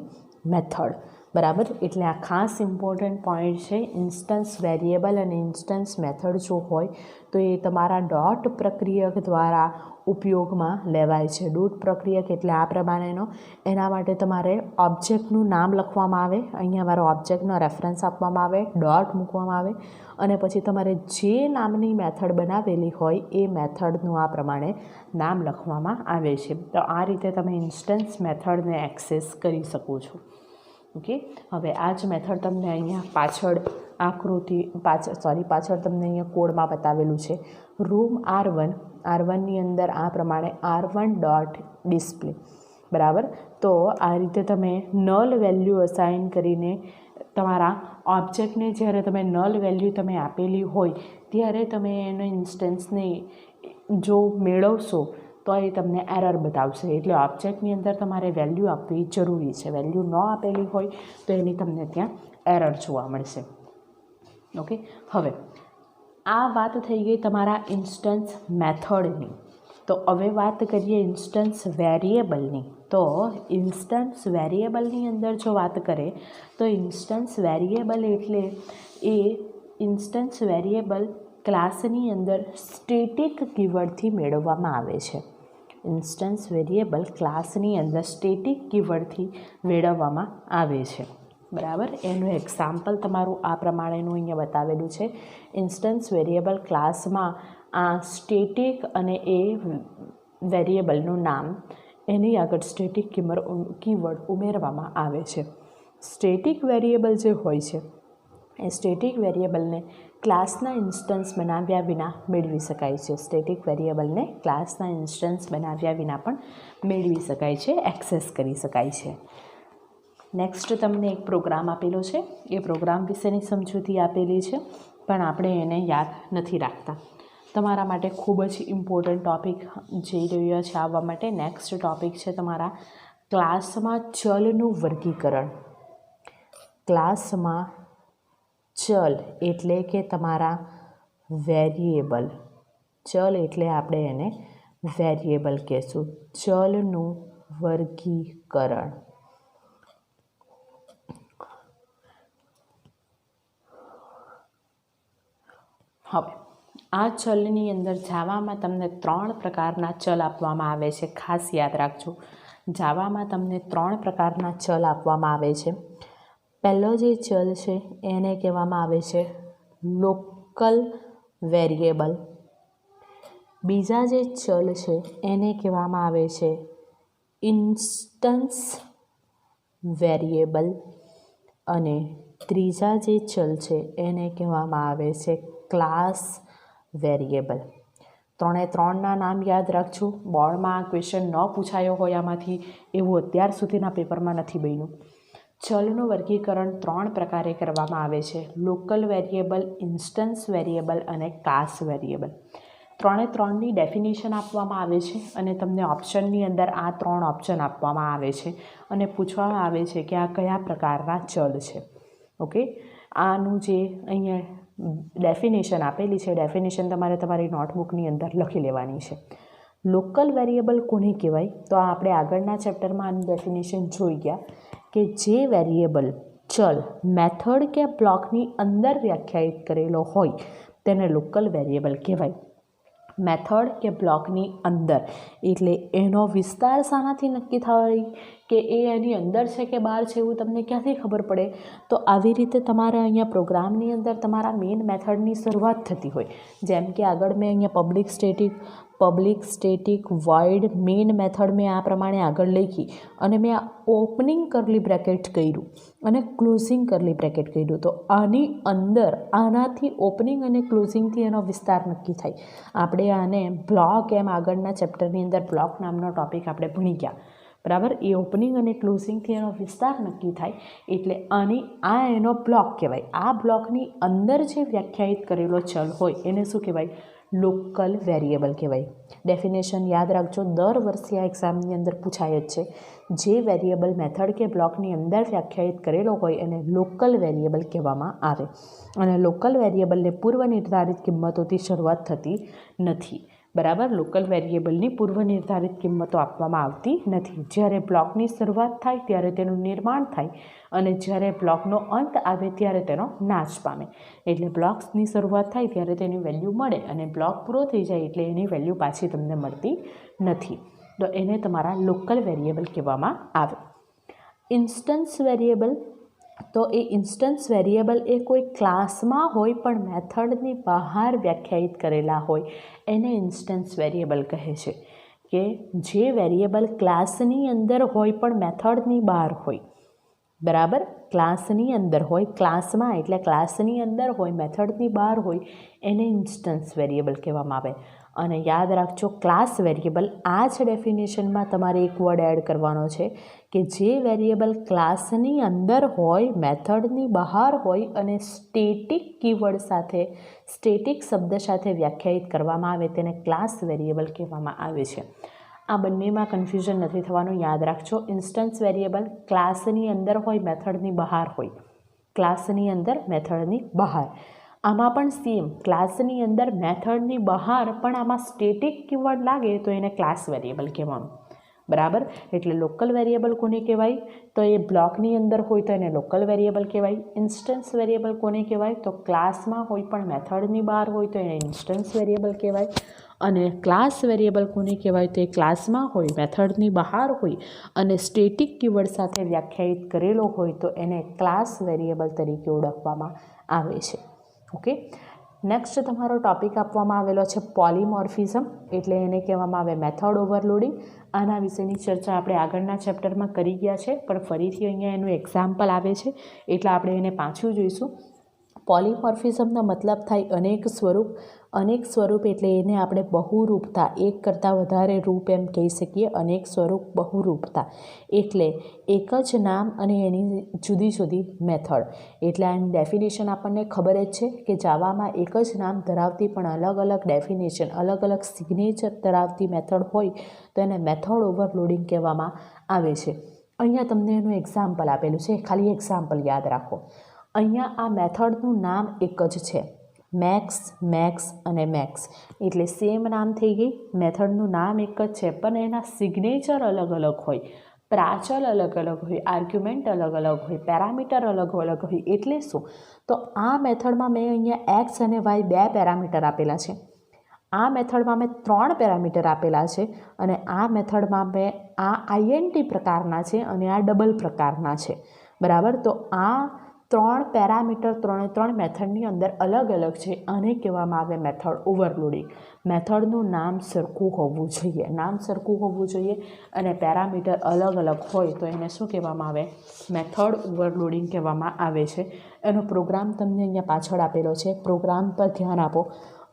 મેથડ, બરાબર. એટલે આ ખાસ ઇમ્પોર્ટન્ટ પોઈન્ટ છે. ઇન્સ્ટન્સ વેરિયેબલ અને ઇન્સ્ટન્સ મેથડ જો હોય તો એ તમારા ડોટ પ્રક્રિયક દ્વારા ઉપયોગમાં લેવાય છે. ડોટ પ્રક્રિયક એટલે આ પ્રમાણેનો. એના માટે તમારે ઓબ્જેક્ટનું નામ લખવામાં આવે, અહીંયા મારો ઓબ્જેક્ટનો રેફરન્સ આપવામાં આવે, ડોટ મૂકવામાં આવે અને પછી તમારે જે નામની મેથડ બનાવેલી હોય એ મેથડનું આ પ્રમાણે નામ લખવામાં આવે છે. તો આ રીતે તમે ઇન્સ્ટન્સ મેથડને એક્સેસ કરી શકો છો. ઓકે. હવે આ જ મેથડ તમને અહીંયા પાછળ પાછળ તમને અહીંયા કોડમાં બતાવેલું છે. રૂમ R1ની અંદર આ પ્રમાણે R1 ડોટ ડિસ્પ્લે. બરાબર. તો આ રીતે તમે નલ વેલ્યુ અસાઇન કરીને તમારા ઓબ્જેક્ટને જ્યારે તમે નલ વેલ્યુ તમે આપેલી હોય ત્યારે તમે એનો ઇન્સ્ટન્સને જો મેળવશો તો એ તમને એરર બતાવશે. એટલે ઓબ્જેક્ટની અંદર તમારે વેલ્યુ આપવી જરૂરી છે. વેલ્યુ ન આપેલી હોય તો એની તમને ત્યાં એરર જોવા મળશે. ઓકે. હવે આ વાત થઈ ગઈ તમારા ઇન્સ્ટન્સ મેથડની. તો હવે વાત કરીએ ઇન્સ્ટન્સ વેરિયેબલની. તો ઇન્સ્ટન્સ વેરિયેબલની અંદર જો વાત કરીએ તો ઇન્સ્ટન્સ વેરિયેબલ એટલે એ ઇન્સ્ટન્સ વેરિયેબલ ક્લાસની અંદર સ્ટેટિક કીવર્ડથી મેળવવામાં આવે છે. ઇન્સ્ટન્સ વેરિયેબલ ક્લાસની અંદર સ્ટેટિક કીવર્ડથી મેળવવામાં આવે છે. બરાબર. એનું એક્ઝામ્પલ તમારું આ પ્રમાણેનું અહીંયા બતાવેલું છે. ઇન્સ્ટન્સ વેરિયેબલ ક્લાસમાં આ સ્ટેટિક અને એ વેરિયેબલનું નામ એની આગળ સ્ટેટિક કીવર્ડ ઉમેરવામાં આવે છે. સ્ટેટિક વેરિયેબલ જે હોય છે એ સ્ટેટિક વેરિયેબલને ક્લાસના ઇન્સ્ટન્સ બનાવ્યા વિના મેળવી શકાય છે. સ્ટેટિક વેરિયેબલને ક્લાસના ઇન્સ્ટન્સ બનાવ્યા વિના પણ મેળવી શકાય છે, એક્સેસ કરી શકાય છે. નેક્સ્ટ તમને એક પ્રોગ્રામ આપેલો છે. એ પ્રોગ્રામ વિશેની સમજૂતી આપેલી છે પણ આપણે એને યાદ નથી રાખતા. તમારા માટે ખૂબ જ ઇમ્પોર્ટન્ટ ટૉપિક જઈ રહ્યો છે આવવા માટે. નેક્સ્ટ ટૉપિક છે તમારા ક્લાસમાં ચલનું વર્ગીકરણ. ક્લાસમાં ચલ એટલે કે તમારા વેરિયેબલ. ચલ એટલે આપણે એને વેરિયેબલ કહેશું. ચલનું વર્ગીકરણ. હવે આ ચલની અંદર જાવામાં તમને 3 પ્રકારના ચલ આપવામાં આવે છે. ખાસ યાદ રાખજો, જાવામાં તમને 3 પ્રકારના ચલ આપવામાં આવે છે. પહેલો જે ચલ છે એને કહેવામાં આવે છે લોકલ વેરિયેબલ. બીજા જે ચલ છે એને કહેવામાં આવે છે ઇન્સ્ટન્સ વેરિયેબલ અને ત્રીજા જે ચલ છે એને કહેવામાં આવે છે ક્લાસ વેરિયેબલ. 3ના નામ યાદ રાખજો. બોર્ડમાં આ ક્વેશ્ચન ન પૂછાયો હોય આમાંથી એવું અત્યાર સુધીના પેપરમાં નથી બન્યું. ચલનું વર્ગીકરણ 3 પ્રકારે કરવામાં આવે છે: લોકલ વેરિયેબલ, ઇન્સ્ટન્સ વેરિયેબલ અને ક્લાસ વેરિયેબલ. 3ની ડેફિનેશન આપવામાં આવે છે અને તમને ઓપ્શનની અંદર આ 3 ઓપ્શન આપવામાં આવે છે અને પૂછવામાં આવે છે કે આ કયા પ્રકારના ચલ છે. ઓકે. આનું જે અહીંયા ડેફિનેશન આપેલી છે, ડેફિનેશન તમારે તમારી નોટબુકની અંદર લખી લેવાની છે. લોકલ વેરિયેબલ કોને કહેવાય? તો આપણે આગળના ચેપ્ટરમાં આનું ડેફિનેશન જોઈ ગયા કે જે વેરિયેબલ ચલ મેથડ કે બ્લોકની અંદર વ્યાખ્યાયિત કરેલો હોય તેને લોકલ વેરિયેબલ કહેવાય. મેથડ કે બ્લોકની અંદર એટલે એનો વિસ્તાર શાનાથી નક્કી થાય કે એ એની અંદર છે કે બહાર છે એવું તમને ક્યાંથી ખબર પડે? તો આવી રીતે તમારે અહીંયા પ્રોગ્રામની અંદર તમારા મેઇન મેથડની શરૂઆત થતી હોય. જેમ કે આગળ મેં અહીંયા public static void main method મેં આ પ્રમાણે આગળ લખી અને મેં આ ઓપનિંગ કરલી બ્રેકેટ કર્યું અને ક્લોઝિંગ કરલી બ્રેકેટ કર્યું. તો આની અંદર આનાથી ઓપનિંગ અને ક્લોઝિંગથી એનો વિસ્તાર નક્કી થાય. આપણે આને બ્લોક એમ આગળના ચેપ્ટરની અંદર બ્લોક નામનો ટૉપિક આપણે ભણી ગયા. બરાબર. એ ઓપનિંગ અને ક્લોઝિંગથી એનો વિસ્તાર નક્કી થાય એટલે આ એનો બ્લોક કહેવાય. આ બ્લોકની અંદર જે વ્યાખ્યાયિત કરેલો ચલ હોય એને શું કહેવાય? લોકલ વેરિયેબલ કહેવાય. ડેફિનેશન યાદ રાખજો, દર વર્ષે આ એક્ઝામની અંદર પૂછાય જ છે. જે વેરિયેબલ મેથડ કે બ્લોકની અંદર વ્યાખ્યાયિત કરેલો હોય એને લોકલ વેરિયેબલ કહેવામાં આવે અને લોકલ વેરિયેબલને પૂર્વ નિર્ધારિત કિંમતોથી શરૂઆત થતી નથી. બરાબર. લોકલ વેરિયેબલની પૂર્વ નિર્ધારિત કિંમતો આપવામાં આવતી નથી. જ્યારે બ્લોકની શરૂઆત થાય ત્યારે તેનું નિર્માણ થાય અને જ્યારે બ્લોકનો અંત આવે ત્યારે તેનો નાશ પામે. એટલે બ્લોક્સની શરૂઆત થાય ત્યારે તેની વેલ્યુ મળે અને બ્લોક પૂરો થઈ જાય એટલે એની વેલ્યુ પાછી તમને મળતી નથી. તો એને તમારા લોકલ વેરિયેબલ કહેવામાં આવે. ઇન્સ્ટન્સ વેરિયેબલ, તો એ ઇન્સ્ટન્સ વેરિયેબલ એ કોઈ ક્લાસમાં હોય પણ મેથડની બહાર વ્યાખ્યાયિત કરેલા હોય એને ઇન્સ્ટન્સ વેરિયેબલ કહે છે. કે જે વેરિયેબલ ક્લાસની અંદર હોય પણ મેથડની બહાર હોય. બરાબર. ક્લાસની અંદર હોય, ક્લાસમાં એટલે ક્લાસની અંદર હોય, મેથડની બહાર હોય એને ઇન્સ્ટન્સ વેરિયેબલ કહેવામાં આવે. અને યાદ રાખજો, ક્લાસ વેરિયેબલ, આ જ ડેફિનેશનમાં તમારે એક વર્ડ એડ કરવાનો છે કે જે વેરિયેબલ ક્લાસની અંદર હોય, મેથડની બહાર હોય અને સ્ટેટિક કીવર્ડ સાથે, સ્ટેટિક શબ્દ સાથે વ્યાખ્યાયિત કરવામાં આવે તેને ક્લાસ વેરિયેબલ કહેવામાં આવે છે. આ બંનેમાં કન્ફ્યુઝન નથી થવાનું, યાદ રાખજો. ઇન્સ્ટન્સ વેરિયેબલ ક્લાસની અંદર હોય, મેથડની બહાર હોય. ક્લાસની અંદર, મેથડની બહાર. આમાં પણ સેમ, ક્લાસની અંદર, મેથડની બહાર, પણ આમાં સ્ટેટિક કીવર્ડ લાગે તો એને ક્લાસ વેરિયેબલ કહેવાનું. બરાબર. એટલે લોકલ વેરિયેબલ કોને કહેવાય? તો એ બ્લોકની અંદર હોય તો એને લોકલ વેરિયેબલ કહેવાય. ઇન્સ્ટન્સ વેરિયેબલ કોને કહેવાય? તો ક્લાસમાં હોય પણ મેથડની બહાર હોય તો એને ઇન્સ્ટન્સ વેરિયેબલ કહેવાય. અને ક્લાસ વેરિયેબલ કોને કહેવાય? તો એ ક્લાસમાં હોય, મેથડની બહાર હોય અને સ્ટેટિક કીવર્ડ સાથે વ્યાખ્યાયિત કરેલો હોય તો એને ક્લાસ વેરિયેબલ તરીકે ઓળખવામાં આવે છે. ઓકે. નેક્સ્ટ તમારો ટોપિક આપવામાં આવેલો છે પોલીમોર્ફિઝમ, એટલે એને કહેવામાં આવે મેથડ ઓવરલોડિંગ. આના વિશેની ચર્ચા આપણે આગળના ચેપ્ટરમાં કરી ગયા છે, પણ ફરીથી અહીંયા એનું એક્ઝામ્પલ આવે છે એટલે આપણે એને પાછું જોઈશું. પોલીમોર્ફિઝમનો મતલબ થાય અનેક સ્વરૂપ. અનેક સ્વરૂપ એટલે એને આપણે બહુરૂપતા, એક કરતાં વધારે રૂપ એમ કહી શકીએ. અનેક સ્વરૂપ, બહુરૂપતા એટલે એક જ નામ અને એની જુદી જુદી મેથડ. એટલે આની ડેફિનેશન આપણને ખબર જ છે કે જાવામાં એક જ નામ ધરાવતી પણ અલગ અલગ ડેફિનેશન, અલગ અલગ સિગ્નેચર ધરાવતી મેથડ હોય તો એને મેથડ ઓવરલોડિંગ કહેવામાં આવે છે. અહીંયા તમને એનું એક્ઝામ્પલ આપેલું છે, ખાલી એક્ઝામ્પલ યાદ રાખો. અહીંયા આ મેથડનું નામ એક જ છે, મેક્સ, મેક્સ અને મેક્સ. એટલે સેમ નામ થઈ ગઈ. મેથડનું નામ એક જ છે પણ એના સિગ્નેચર અલગ અલગ હોય, પ્રાચલ અલગ અલગ હોય, આર્ગ્યુમેન્ટ અલગ અલગ હોય, પેરામીટર અલગ અલગ હોય. એટલે શું? તો આ મેથડમાં મેં અહીંયા એક્સ અને વાય 2 પેરામીટર આપેલા છે. આ મેથડમાં મેં 3 પેરામીટર આપેલા છે અને આ મેથડમાં મેં આ આઈએનટી પ્રકારના છે અને આ ડબલ પ્રકારના છે. બરાબર. તો આ 3 પેરામીટર 3 મેથડની અંદર અલગ અલગ છે. આને કહેવામાં આવે મેથડ ઓવરલોડિંગ. મેથડનું નામ સરખું હોવું જોઈએ, નામ સરખું હોવું જોઈએ અને પેરામીટર અલગ અલગ હોય તો એને શું કહેવામાં આવે? મેથડ ઓવરલોડિંગ કહેવામાં આવે છે. એનો પ્રોગ્રામ તમને અહીંયા પાછળ આપેલો છે, પ્રોગ્રામ પર ધ્યાન આપો.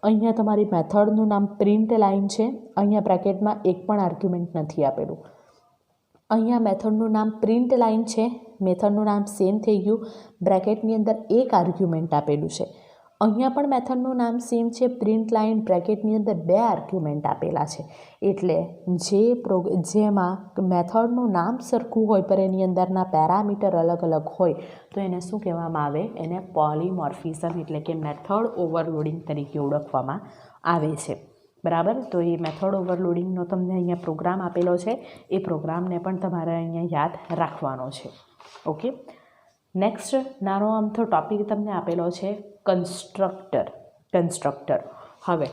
અહીંયા તમારી મેથડનું નામ પ્રિન્ટ લાઇન છે. અહીંયા બ્રેકેટમાં એક પણ આર્ગ્યુમેન્ટ નથી આપેલું. અહીંયા મેથડનું નામ પ્રિન્ટ લાઇન છે, મેથડનું નામ સેમ થઈ ગયું. બ્રેકેટની અંદર એક આર્ગ્યુમેન્ટ આપેલું છે. અહીંયા પણ મેથડનું નામ સેમ છે, પ્રિન્ટ લાઇન, બ્રેકેટની અંદર 2 આર્ગ્યુમેન્ટ આપેલા છે. એટલે જેમાં મેથડનું નામ સરખું હોય પણ એની અંદરના પેરામીટર અલગ અલગ હોય તો એને શું કહેવામાં આવે? એને પોલીમોર્ફિઝમ એટલે કે મેથડ ઓવરલોડિંગ તરીકે ઓળખવામાં આવે છે. બરાબર. તો એ મેથડ ઓવરલોડિંગનો તમને અહીંયા પ્રોગ્રામ આપેલો છે, એ પ્રોગ્રામને પણ તમારે અહીંયા યાદ રાખવાનો છે. ઓકે. નેક્સ્ટ નાનો અમથો ટોપિક તમને આપેલો છે કન્સ્ટ્રક્ટર. હવે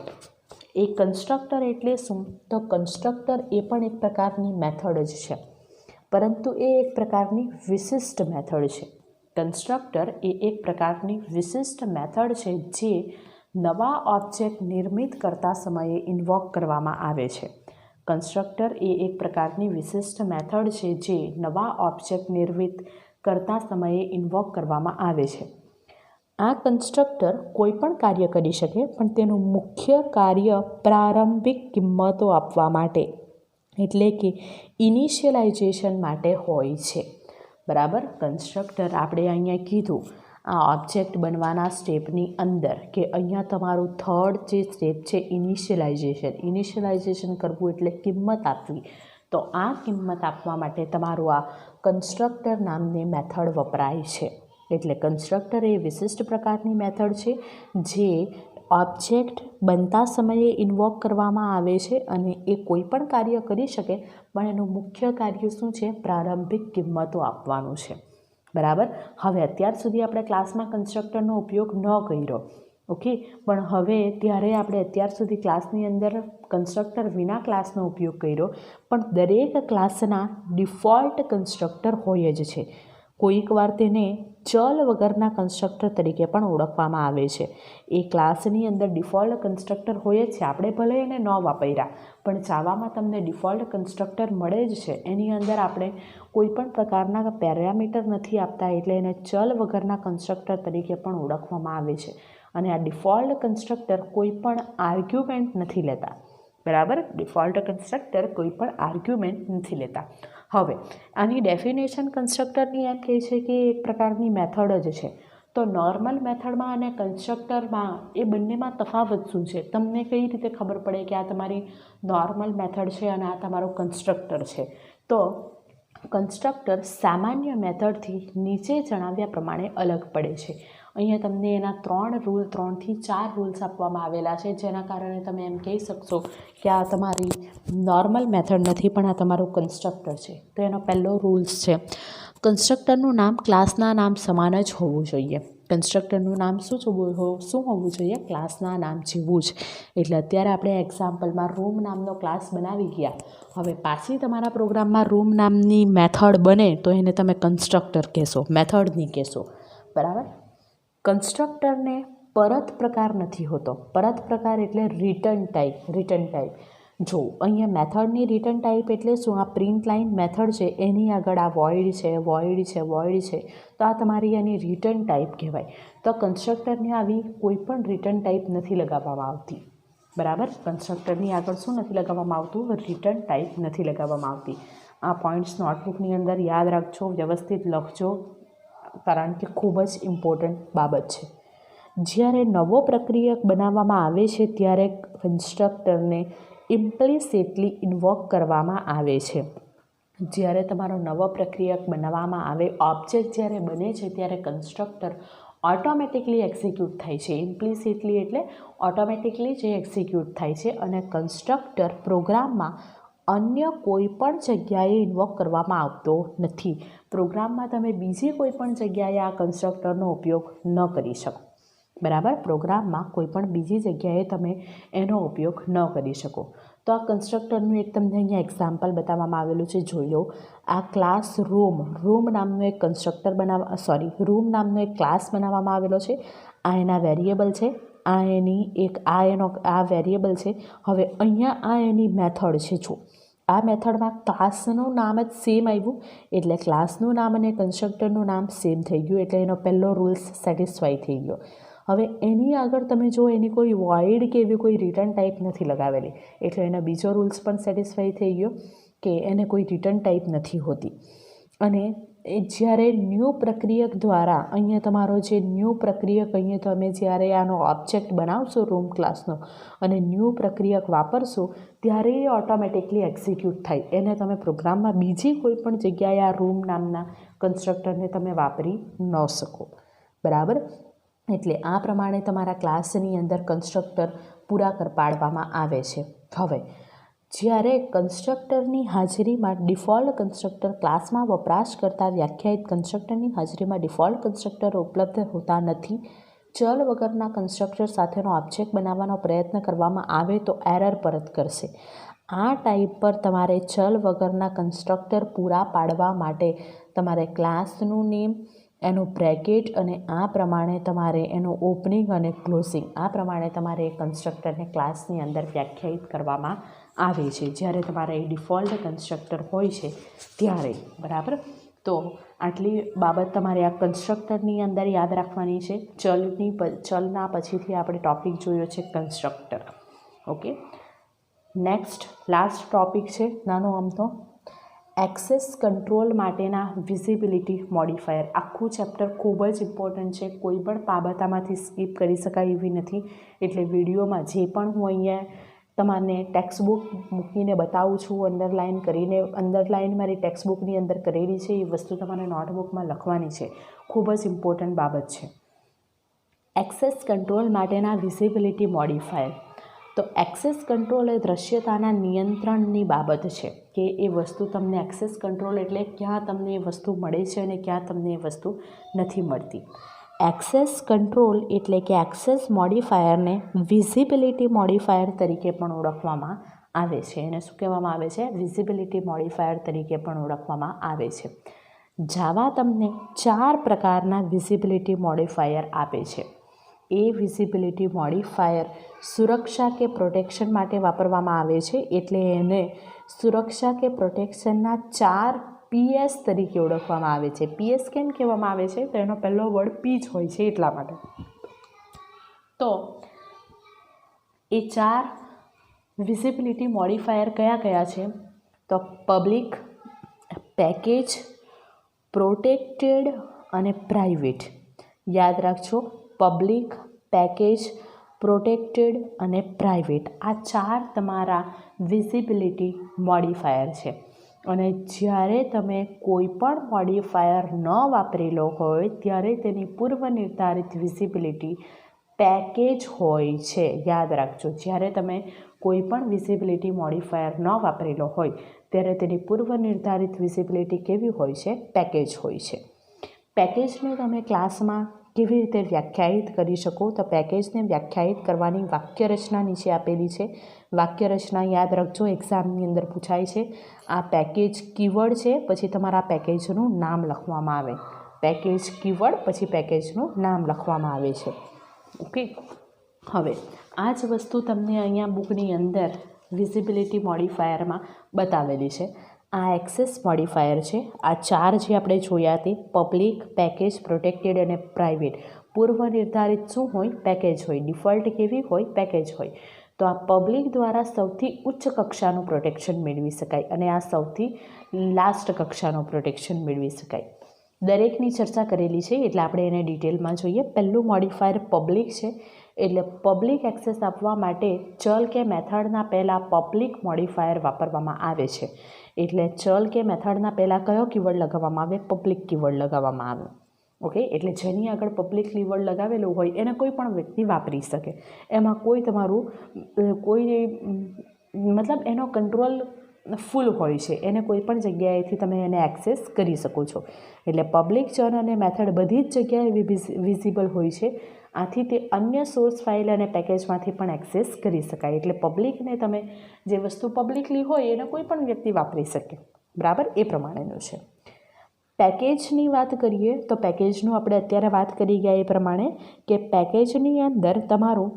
એ કન્સ્ટ્રક્ટર એટલે શું? તો કન્સ્ટ્રક્ટર એ પણ એક પ્રકારની મેથડ જ છે, પરંતુ એ એક પ્રકારની વિશિષ્ટ મેથડ છે. કન્સ્ટ્રક્ટર એ એક પ્રકારની વિશિષ્ટ મેથડ છે જે નવા ઓબ્જેક્ટ નિર્મિત કરતા સમયે ઇન્વોક કરવામાં આવે છે. કન્સ્ટ્રક્ટર એ એક પ્રકારની વિશિષ્ટ મેથડ છે જે નવા ઓબ્જેક્ટ નિર્મિત કરતા સમયે ઇન્વોક કરવામાં આવે છે. આ કન્સ્ટ્રક્ટર કોઈ પણ કાર્ય કરી શકે પણ તેનું મુખ્ય કાર્ય પ્રારંભિક કિંમતો આપવા માટે એટલે કે ઇનિશિયલાઇઝેશન માટે હોય છે. બરાબર. કન્સ્ટ્રક્ટર આપણે અહીંયા કીધું આ ઓબ્જેક્ટ બનવાના સ્ટેપની અંદર કે અહીંયા તમારું થર્ડ જે સ્ટેપ છે ઇનિશિયલાઇઝેશન કરવું એટલે કિંમત આપવી. તો આ કિંમત આપવા માટે તમારું આ કન્સ્ટ્રક્ટર નામની મેથડ વપરાય છે. એટલે કન્સ્ટ્રક્ટર એ વિશિષ્ટ પ્રકારની મેથડ છે જે ઓબ્જેક્ટ બનતા સમયે ઇન્વોક કરવામાં આવે છે અને એ કોઈ પણ કાર્ય કરી શકે, પણ એનું મુખ્ય કાર્ય શું છે? પ્રારંભિક કિંમતો આપવાનું છે. બરાબર. હવે અત્યાર સુધી આપણે ક્લાસમાં કન્સ્ટ્રક્ટરનો ઉપયોગ ન કર્યો, ઓકે, પણ હવે ત્યારે આપણે અત્યાર સુધી ક્લાસની અંદર કન્સ્ટ્રક્ટર વિના ક્લાસનો ઉપયોગ કર્યો, પણ દરેક ક્લાસના ડિફોલ્ટ કન્સ્ટ્રક્ટર હોય જ છે. કોઈક વાર તેને ચલ વગરના કન્સ્ટ્રક્ટર તરીકે પણ ઓળખવામાં આવે છે. એ ક્લાસની અંદર ડિફોલ્ટ કન્સ્ટ્રક્ટર હોય જ છે. આપણે ભલે એને ન વાપર્યા, પણ જાવામાં તમને ડિફોલ્ટ કન્સ્ટ્રક્ટર મળે જ છે. એની અંદર આપણે કોઈપણ પ્રકારના પેરામીટર નથી આપતા, એટલે એને ચલ વગરના કન્સ્ટ્રક્ટર તરીકે પણ ઓળખવામાં આવે છે. અને આ ડિફોલ્ટ કન્સ્ટ્રક્ટર કોઈ પણ આર્ગ્યુમેન્ટ નથી લેતા. બરાબર. ડિફોલ્ટ કન્સ્ટ્રક્ટર કોઈ પણ આર્ગ્યુમેન્ટ નથી લેતા. હવે આની ડેફિનેશન કન્સ્ટ્રક્ટરની એમ કહે છે કે એક પ્રકારની મેથડ જ છે. તો નોર્મલ મેથડમાં અને કન્સ્ટ્રક્ટરમાં એ બંનેમાં તફાવત શું છે? તમને કઈ રીતે ખબર પડે કે આ તમારી નોર્મલ મેથડ છે અને આ તમારું કન્સ્ટ્રક્ટર છે? તો કન્સ્ટ્રક્ટર સામાન્ય મેથડથી નીચે જણાવ્યા પ્રમાણે અલગ પડે છે. અહીંયા તમને એના 3 થી 4 રૂલ્સ આપવામાં આવેલા છે, જેના કારણે તમે એમ કહી શકશો કે આ તમારી નોર્મલ મેથડ નથી, પણ આ તમારું કન્સ્ટ્રક્ટર છે. તો એનો પહેલો રૂલ્સ છે, કન્સ્ટ્રક્ટરનું નામ ક્લાસના નામ સમાન જ હોવું જોઈએ. કન્સ્ટ્રક્ટરનું નામ શું હોવું જોઈએ? ક્લાસના નામ જેવું જ. એટલે અત્યારે આપણે એક્ઝામ્પલમાં રૂમ નામનો ક્લાસ બનાવી ગયા. હવે પાછી તમારા પ્રોગ્રામમાં રૂમ નામની મેથડ બને તો એને તમે કન્સ્ટ્રક્ટર કહેશો, મેથડ નહીં કહેશો. બરાબર. કન્સ્ટ્રક્ટરને પરત પ્રકાર નથી હોતો. પરત પ્રકાર એટલે રિટર્ન ટાઈપ. જો અહીંયા મેથડની રિટર્ન ટાઈપ એટલે શું? આ પ્રિન્ટ લાઇન મેથડ છે, એની આગળ આ વોઇડ છે, તો આ તમારી એની રિટર્ન ટાઈપ કહેવાય. તો કન્સ્ટ્રક્ટરને આવી કોઈ પણ રિટર્ન ટાઈપ નથી લગાવવામાં આવતી. બરાબર. કન્સ્ટ્રક્ટરની આગળ શું નથી લગાવવામાં આવતું? રિટર્ન ટાઈપ નથી લગાવવામાં આવતી. આ પોઈન્ટ્સ નોટબુકની અંદર યાદ રાખજો, વ્યવસ્થિત લખજો, કારણ કે ખૂબ જ ઇમ્પોર્ટન્ટ બાબત છે. જ્યારે નવો પ્રક્રિયક બનાવવામાં આવે છે ત્યારે કન્સ્ટ્રક્ટરને ઇમ્પ્લિસિટલી ઇન્વોક કરવામાં આવે છે. જ્યારે તમારો નવો પ્રક્રિયક બનાવવામાં આવે, ઓબ્જેક્ટ જ્યારે બને છે ત્યારે કન્સ્ટ્રક્ટર ઓટોમેટિકલી એક્ઝિક્યુટ થાય છે. ઇમ્પ્લિસિટલી એટલે ઓટોમેટિકલી જે એક્ઝિક્યુટ થાય છે, અને કન્સ્ટ્રક્ટર પ્રોગ્રામમાં અન્ય કોઈ પણ જગ્યાએ ઇન્વોક કરવામાં આવતો નથી. પ્રોગ્રામમાં તમે બીજી કોઈ પણ જગ્યાએ આ કન્સ્ટ્રક્ટરનો ઉપયોગ ન કરી શકો. બરાબર. પ્રોગ્રામમાં કોઈ પણ બીજી જગ્યાએ તમે એનો ઉપયોગ ન કરી શકો. તો આ કન્સ્ટ્રક્ટરનું એક તમને અહીંયા એક્ઝામ્પલ બતાવવામાં આવેલું છે, જોઈ લો. આ ક્લાસ રૂમ નામનો એક રૂમ નામનો એક ક્લાસ બનાવવામાં આવેલો છે. આ એના વેરિયેબલ છે, આ વેરિયેબલ છે. હવે અહીંયા આ એની મેથડ છે. જો આ મેથડમાં ક્લાસનું નામ જ સેમ આવ્યું, એટલે ક્લાસનું નામ અને કન્સ્ટ્રક્ટરનું નામ સેમ થઈ ગયું, એટલે એનો પહેલો રૂલ્સ સેટિસ્ફાઈ થઈ ગયો. હવે એની આગળ તમે જો એની કોઈ વોઇડ કે એવી કોઈ રિટર્ન ટાઈપ નથી લગાવેલી, એટલે એનો બીજો રૂલ્સ પણ સેટિસ્ફાઈ થઈ ગયો કે એને કોઈ રિટર્ન ટાઈપ નથી હોતી. અને જ્યારે ન્યૂ પ્રક્રિયક દ્વારા અહીંયા તમારો જે ન્યૂ પ્રક્રિયક અહીંયા તમે જ્યારે આનો ઓબ્જેક્ટ બનાવશો રૂમ ક્લાસનો અને ન્યૂ પ્રક્રિયક વાપરશો, ત્યારે એ ઓટોમેટિકલી એક્ઝિક્યુટ થાય. એને તમે પ્રોગ્રામમાં બીજી કોઈ પણ જગ્યાએ આ રૂમ નામના કન્સ્ટ્રક્ટરને તમે વાપરી ન શકો. બરાબર. એટલે આ પ્રમાણે તમારા ક્લાસની અંદર કન્સ્ટ્રક્ટર પૂરા પાડવામાં આવે છે. હવે જ્યારે કન્સ્ટ્રક્ટરની હાજરીમાં ડિફોલ્ટ કન્સ્ટ્રક્ટર ક્લાસમાં વપરાશ કરતા વ્યાખ્યાયિત કન્સ્ટ્રક્ટરની હાજરીમાં ડિફોલ્ટ કન્સ્ટ્રક્ટર ઉપલબ્ધ હોતા નથી, ચલ વગરના કન્સ્ટ્રક્ટર સાથેનો ઓબ્જેક્ટ બનાવવાનો પ્રયત્ન કરવામાં આવે તો એરર પરત કરશે. આ ટાઈપ પર તમારે ચલ વગરના કન્સ્ટ્રક્ટર પૂરા પાડવા માટે તમારે ક્લાસનું નેમ, એનું બ્રેકેટ અને આ પ્રમાણે તમારે એનું ઓપનિંગ અને ક્લોઝિંગ આ પ્રમાણે તમારે કન્સ્ટ્રક્ટરને ક્લાસની અંદર વ્યાખ્યાયિત કરવામાં આવે છે જ્યારે તમારા એ ડિફોલ્ટ કન્સ્ટ્રક્ટર હોય છે ત્યારે. બરાબર. તો આટલી બાબત તમારે આ કન્સ્ટ્રક્ટરની અંદર યાદ રાખવાની છે. ચલના પછીથી આપણે ટૉપિક જોયો છે constructor. Okay. Next last topic છે નાનો અમથો, એક્સેસ કંટ્રોલ માટેના વિઝિબિલિટી મોડિફાયર. આખું ચેપ્ટર ખૂબ જ ઇમ્પોર્ટન્ટ છે, કોઈ પણ બાબતામાંથી સ્કીપ કરી શકાય એવી નથી. એટલે વિડીયોમાં જે પણ હું અહીંયા તમારે ટેક્સ્ટબુક મૂકીને બતાવું છું, અંડરલાઇન મારી ટેક્સ્ટબુકની અંદર કરેલી છે, એ વસ્તુ તમારે નોટબુકમાં લખવાની છે. ખૂબ જ ઇમ્પોર્ટન્ટ બાબત છે. એક્સેસ કંટ્રોલ માટેના વિઝિબિલિટી મોડિફાયર. તો એક્સેસ કંટ્રોલ એ દૃશ્યતાના નિયંત્રણની બાબત છે કે એ વસ્તુ તમને એક્સેસ કંટ્રોલ એટલે ક્યાં તમને એ વસ્તુ મળે છે અને ક્યાં તમને એ વસ્તુ નથી મળતી. એક્સેસ કંટ્રોલ એટલે કે એક્સેસ મોડિફાયરને વિઝિબિલિટી મોડિફાયર તરીકે પણ ઓળખવામાં આવે છે. એને શું કહેવામાં આવે છે? વિઝિબિલિટી મોડિફાયર તરીકે પણ ઓળખવામાં આવે છે. જાવા તમને 4 પ્રકારના વિઝિબિલિટી મોડિફાયર આપે છે. એ વિઝિબિલિટી મોડિફાયર સુરક્ષા કે પ્રોટેક્શન માટે વાપરવામાં આવે છે, એટલે એને સુરક્ષા કે પ્રોટેક્શનના 4 PS તરીકે ઓળખવામાં આવે છે. PS કેમ કહેવામાં આવે છે? તો એનો પહેલો વર્ડ P જ હોય છે એટલા માટે. તો એ 4 વિઝિબિલિટી મોડિફાયર કયા કયા છે? તો પબ્લિક, પેકેજ, પ્રોટેક્ટેડ અને પ્રાઇવેટ. યાદ રાખજો, પબ્લિક, પેકેજ, પ્રોટેક્ટેડ અને પ્રાઇવેટ. આ 4 તમારા વિઝિબિલિટી મોડિફાયર છે. અને જ્યારે તમે કોઈ પણ મોડિફાયર ન વાપરેલો હોય ત્યારે તેની પૂર્વ નિર્ધારિત વિઝિબિલિટી પેકેજ હોય છે. યાદ રાખજો, જ્યારે તમે કોઈ પણ વિઝિબિલિટી મોડિફાયર ન વાપરેલો હોય ત્યારે તેની પૂર્વ નિર્ધારિત વિઝિબિલિટી કેવી હોય છે? પેકેજ હોય છે. પેકેજને તમે ક્લાસમાં કેવી રીતે વ્યાખ્યાયિત કરી શકો? તો પેકેજને વ્યાખ્યાયિત કરવાની વાક્યરચના નીચે આપેલી છે. વાક્યરચના યાદ રાખજો, એક્ઝામની અંદર પૂછાય છે. આ પેકેજ કીવર્ડ છે, પછી તમારા પેકેજનું નામ લખવામાં આવે. પેકેજ કીવર્ડ પછી પેકેજનું નામ લખવામાં આવે છે. ઓકે, હવે આ જ વસ્તુ તમને અહીંયા બુકની અંદર વિઝિબિલિટી મોડિફાયરમાં બતાવેલી છે. આ એક્સેસ મોડિફાયર છે. આ 4 જે આપણે જોયા તે પબ્લિક, પેકેજ, પ્રોટેક્ટેડ અને પ્રાઇવેટ. પૂર્વ નિર્ધારિત શું હોય? પેકેજ હોય. ડિફોલ્ટ કેવી હોય? પેકેજ હોય. તો આ પબ્લિક દ્વારા સૌથી ઉચ્ચ કક્ષાનું પ્રોટેક્શન મેળવી શકાય અને આ સૌથી લાસ્ટ કક્ષાનું પ્રોટેક્શન મેળવી શકાય. દરેકની ચર્ચા કરેલી છે એટલે આપણે એને ડિટેલમાં જોઈએ. પહેલું મોડિફાયર પબ્લિક છે, એટલે પબ્લિક એક્સેસ આપવા માટે ચલ કે મેથડના પહેલાં પબ્લિક મોડિફાયર વાપરવામાં આવે છે. એટલે ચલ કે મેથડના પહેલાં કયો કીવર્ડ લગાવવામાં આવે? પબ્લિક કીવર્ડ લગાવવામાં આવે. ઓકે, એટલે જેની આગળ પબ્લિક કીવર્ડ લગાવેલું હોય એને કોઈ પણ વ્યક્તિ વાપરી શકે. એમાં કોઈ તમારું મતલબ એનો કંટ્રોલ ફૂલ હોય છે. એને કોઈ પણ જગ્યાએથી તમે એને એક્સેસ કરી શકો છો. એટલે પબ્લિક, ચલ અને મેથડ બધી જ જગ્યાએ વિઝિબલ હોય છે. આથી તે અન્ય સોર્સ ફાઇલ અને પેકેજમાંથી પણ એક્સેસ કરી શકાય. એટલે પબ્લિકને તમે જે વસ્તુ પબ્લિકલી હોય એને કોઈ પણ વ્યક્તિ વાપરી શકે. બરાબર, એ પ્રમાણેનું છે. પેકેજની વાત કરીએ તો પેકેજનું આપણે અત્યારે વાત કરી ગયા એ પ્રમાણે કે પેકેજની અંદર તમારું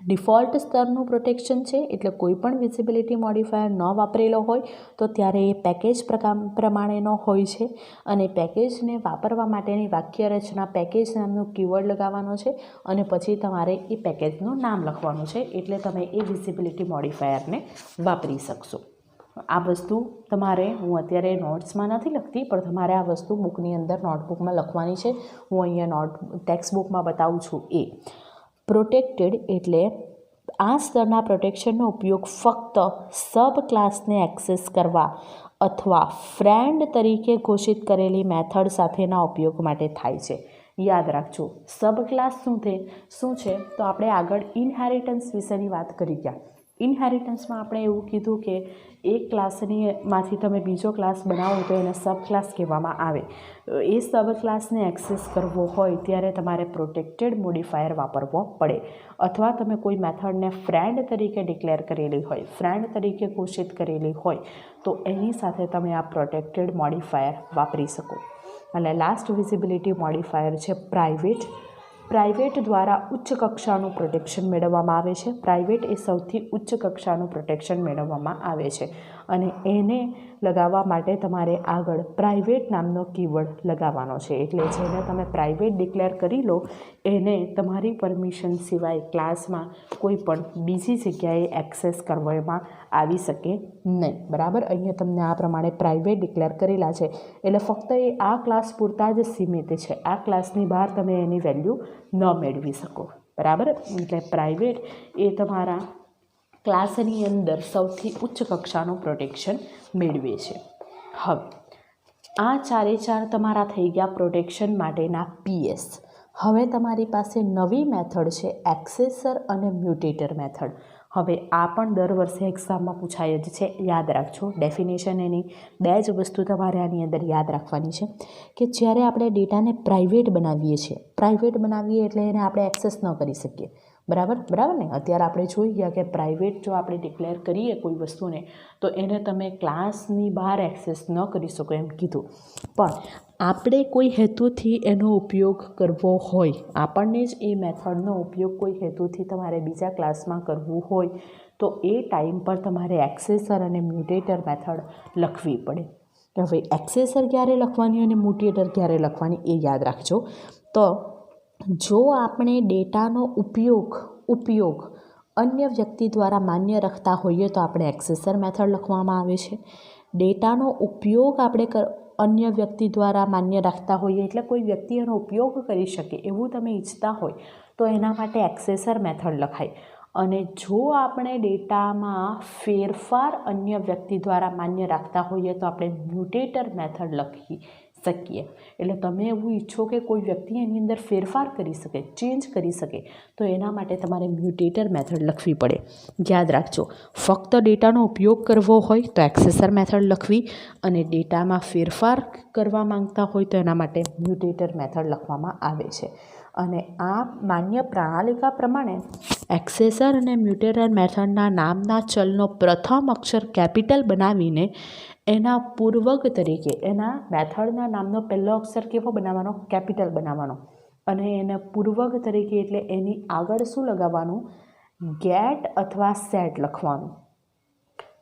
ડિફોલ્ટ સ્તરનું પ્રોટેક્શન છે. એટલે કોઈ પણ વિઝિબિલિટી મોડિફાયર ન વાપરેલો હોય તો ત્યારે એ પેકેજ પ્રમાણેનો હોય છે. અને પેકેજને વાપરવા માટેની વાક્યરચના પેકેજ નામનું કીવર્ડ લગાવવાનો છે અને પછી તમારે એ પેકેજનું નામ લખવાનું છે. એટલે તમે એ વિઝિબિલિટી મોડિફાયરને વાપરી શકશો. આ વસ્તુ તમારે, હું અત્યારે નોટ્સમાં નથી લખતી, પણ તમારે આ વસ્તુ બુકની અંદર નોટબુકમાં લખવાની છે. હું અહીંયા ટેક્સ્ટ બુકમાં બતાવું છું. એ પ્રોટેક્ટેડ એટલે આ સ્તરના પ્રોટેક્શનનો ઉપયોગ ફક્ત સબ ક્લાસને એક્સેસ કરવા અથવા ફ્રેન્ડ તરીકે ઘોષિત કરેલી મેથડ સાથેના ઉપયોગ માટે થાય છે. યાદ રાખજો, સબ ક્લાસ શું છે? તો આપણે આગળ ઇનહેરિટન્સ વિશેની વાત કરી ગયા. ઇનહેરિટન્સમાં આપણે એવું કીધું કે એક ક્લાસમાંથી તમે બીજો ક્લાસ બનાવો તો એને સબ ક્લાસ કહેવામાં આવે. એ સબ ક્લાસને એક્સેસ કરવો હોય ત્યારે તમારે પ્રોટેક્ટેડ મોડિફાયર વાપરવો પડે. અથવા તમે કોઈ મેથડને ફ્રેન્ડ તરીકે ડિક્લેર કરેલી હોય, ફ્રેન્ડ તરીકે ઘોષિત કરેલી હોય તો એની સાથે તમે આ પ્રોટેક્ટેડ મોડિફાયર વાપરી શકો. અને લાસ્ટ વિઝિબિલિટી મોડિફાયર છે પ્રાઇવેટ. પ્રાઇવેટ દ્વારા ઉચ્ચ કક્ષાનું પ્રોટેક્શન મેળવવામાં આવે છે. પ્રાઇવેટ એ સૌથી ઉચ્ચ કક્ષાનું પ્રોટેક્શન મેળવવામાં આવે છે અને એને લગાવવા માટે તમારે આગળ પ્રાઇવેટ નામનો કીવર્ડ લગાવવાનો છે. એટલે જેને તમે પ્રાઇવેટ ડિક્લેર કરી લો એને તમારી પરમિશન સિવાય ક્લાસમાં કોઈ પણ બીજી જગ્યાએ એક્સેસ કરવામાં આવી શકે નહીં. બરાબર, અહીંયા તમને આ પ્રમાણે પ્રાઇવેટ ડિક્લેર કરેલા છે એટલે ફક્ત એ આ ક્લાસ પૂરતા જ સીમિત છે. આ ક્લાસની બહાર તમે એની વેલ્યુ ન મેળવી શકો. બરાબર, એટલે પ્રાઇવેટ એ તમારા ક્લાસની અંદર સૌથી ઉચ્ચ કક્ષાનું પ્રોટેક્શન મેળવે છે. હવે આ 4 તમારા થઈ ગયા પ્રોટેક્શન માટેના PS. હવે તમારી પાસે નવી મેથડ છે એક્સેસર અને મ્યુટેટર મેથડ. હવે આ પણ દર વર્ષે એક્ઝામમાં પૂછાય જ છે, યાદ રાખજો. ડેફિનેશન એની બે જ વસ્તુ તમારે આની અંદર યાદ રાખવાની છે કે જ્યારે આપણે ડેટાને પ્રાઇવેટ બનાવીએ એટલે એને આપણે એક્સેસ ન કરી શકીએ. બરાબર ને. અત્યારે આપણે જોઈ ગયા કે પ્રાઇવેટ જો આપણે ડિક્લેર કરીએ કોઈ વસ્તુને તો એને તમે ક્લાસની બહાર એક્સેસ ન કરી શકો એમ કીધું. પણ આપણે કોઈ હેતુથી એનો ઉપયોગ કરવો હોય, આપણને જ એ મેથડનો ઉપયોગ કોઈ હેતુથી તમારે બીજા ક્લાસમાં કરવું હોય તો એ ટાઈમ પર તમારે એક્સેસર અને મ્યુટેટર મેથડ લખવી પડે. હવે એક્સેસર ક્યારે લખવાની અને મ્યુટેટર ક્યારે લખવાની એ યાદ રાખજો. તો જો આપણે ડેટાનો ઉપયોગ અન્ય વ્યક્તિ દ્વારા માન્ય રાખતા હોઈએ તો આપણે એક્સેસર મેથડ લખવામાં આવે છે. ડેટાનો ઉપયોગ આપણે અન્ય વ્યક્તિ દ્વારા માન્ય રાખતા હોઈએ એટલે કોઈ વ્યક્તિ એનો ઉપયોગ કરી શકે એવું તમે ઈચ્છતા હોય તો એના માટે એક્સેસર મેથડ લખાય. અને જો આપણે ડેટામાં ફેરફાર અન્ય વ્યક્તિ દ્વારા માન્ય રાખતા હોઈએ તો આપણે મ્યુટેટર મેથડ લખી શકીએ. એટલે તમે એવું ઈચ્છો કે કોઈ વ્યક્તિ એની અંદર ફેરફાર કરી શકે, ચેન્જ કરી શકે તો એના માટે તમારે મ્યુટેટર મેથડ લખવી પડે. યાદ રાખજો, ફક્ત ડેટાનો ઉપયોગ કરવો હોય તો એક્સેસર મેથડ લખવી અને ડેટામાં ફેરફાર કરવા માંગતા હોય તો એના માટે મ્યુટેટર મેથડ લખવામાં આવે છે. અને આ માન્ય પ્રણાલિકા પ્રમાણે એક્સેસર અને મ્યુટેટર મેથડના નામના ચલનો પ્રથમ અક્ષર કેપિટલ બનાવીને એના પૂર્વક તરીકે એના મેથડના નામનો પહેલો અક્ષર કેવો બનાવવાનો? કેપિટલ બનાવવાનો. અને એના પૂર્વક તરીકે એટલે એની આગળ શું લગાવવાનું? ગેટ અથવા સેટ લખવાનું.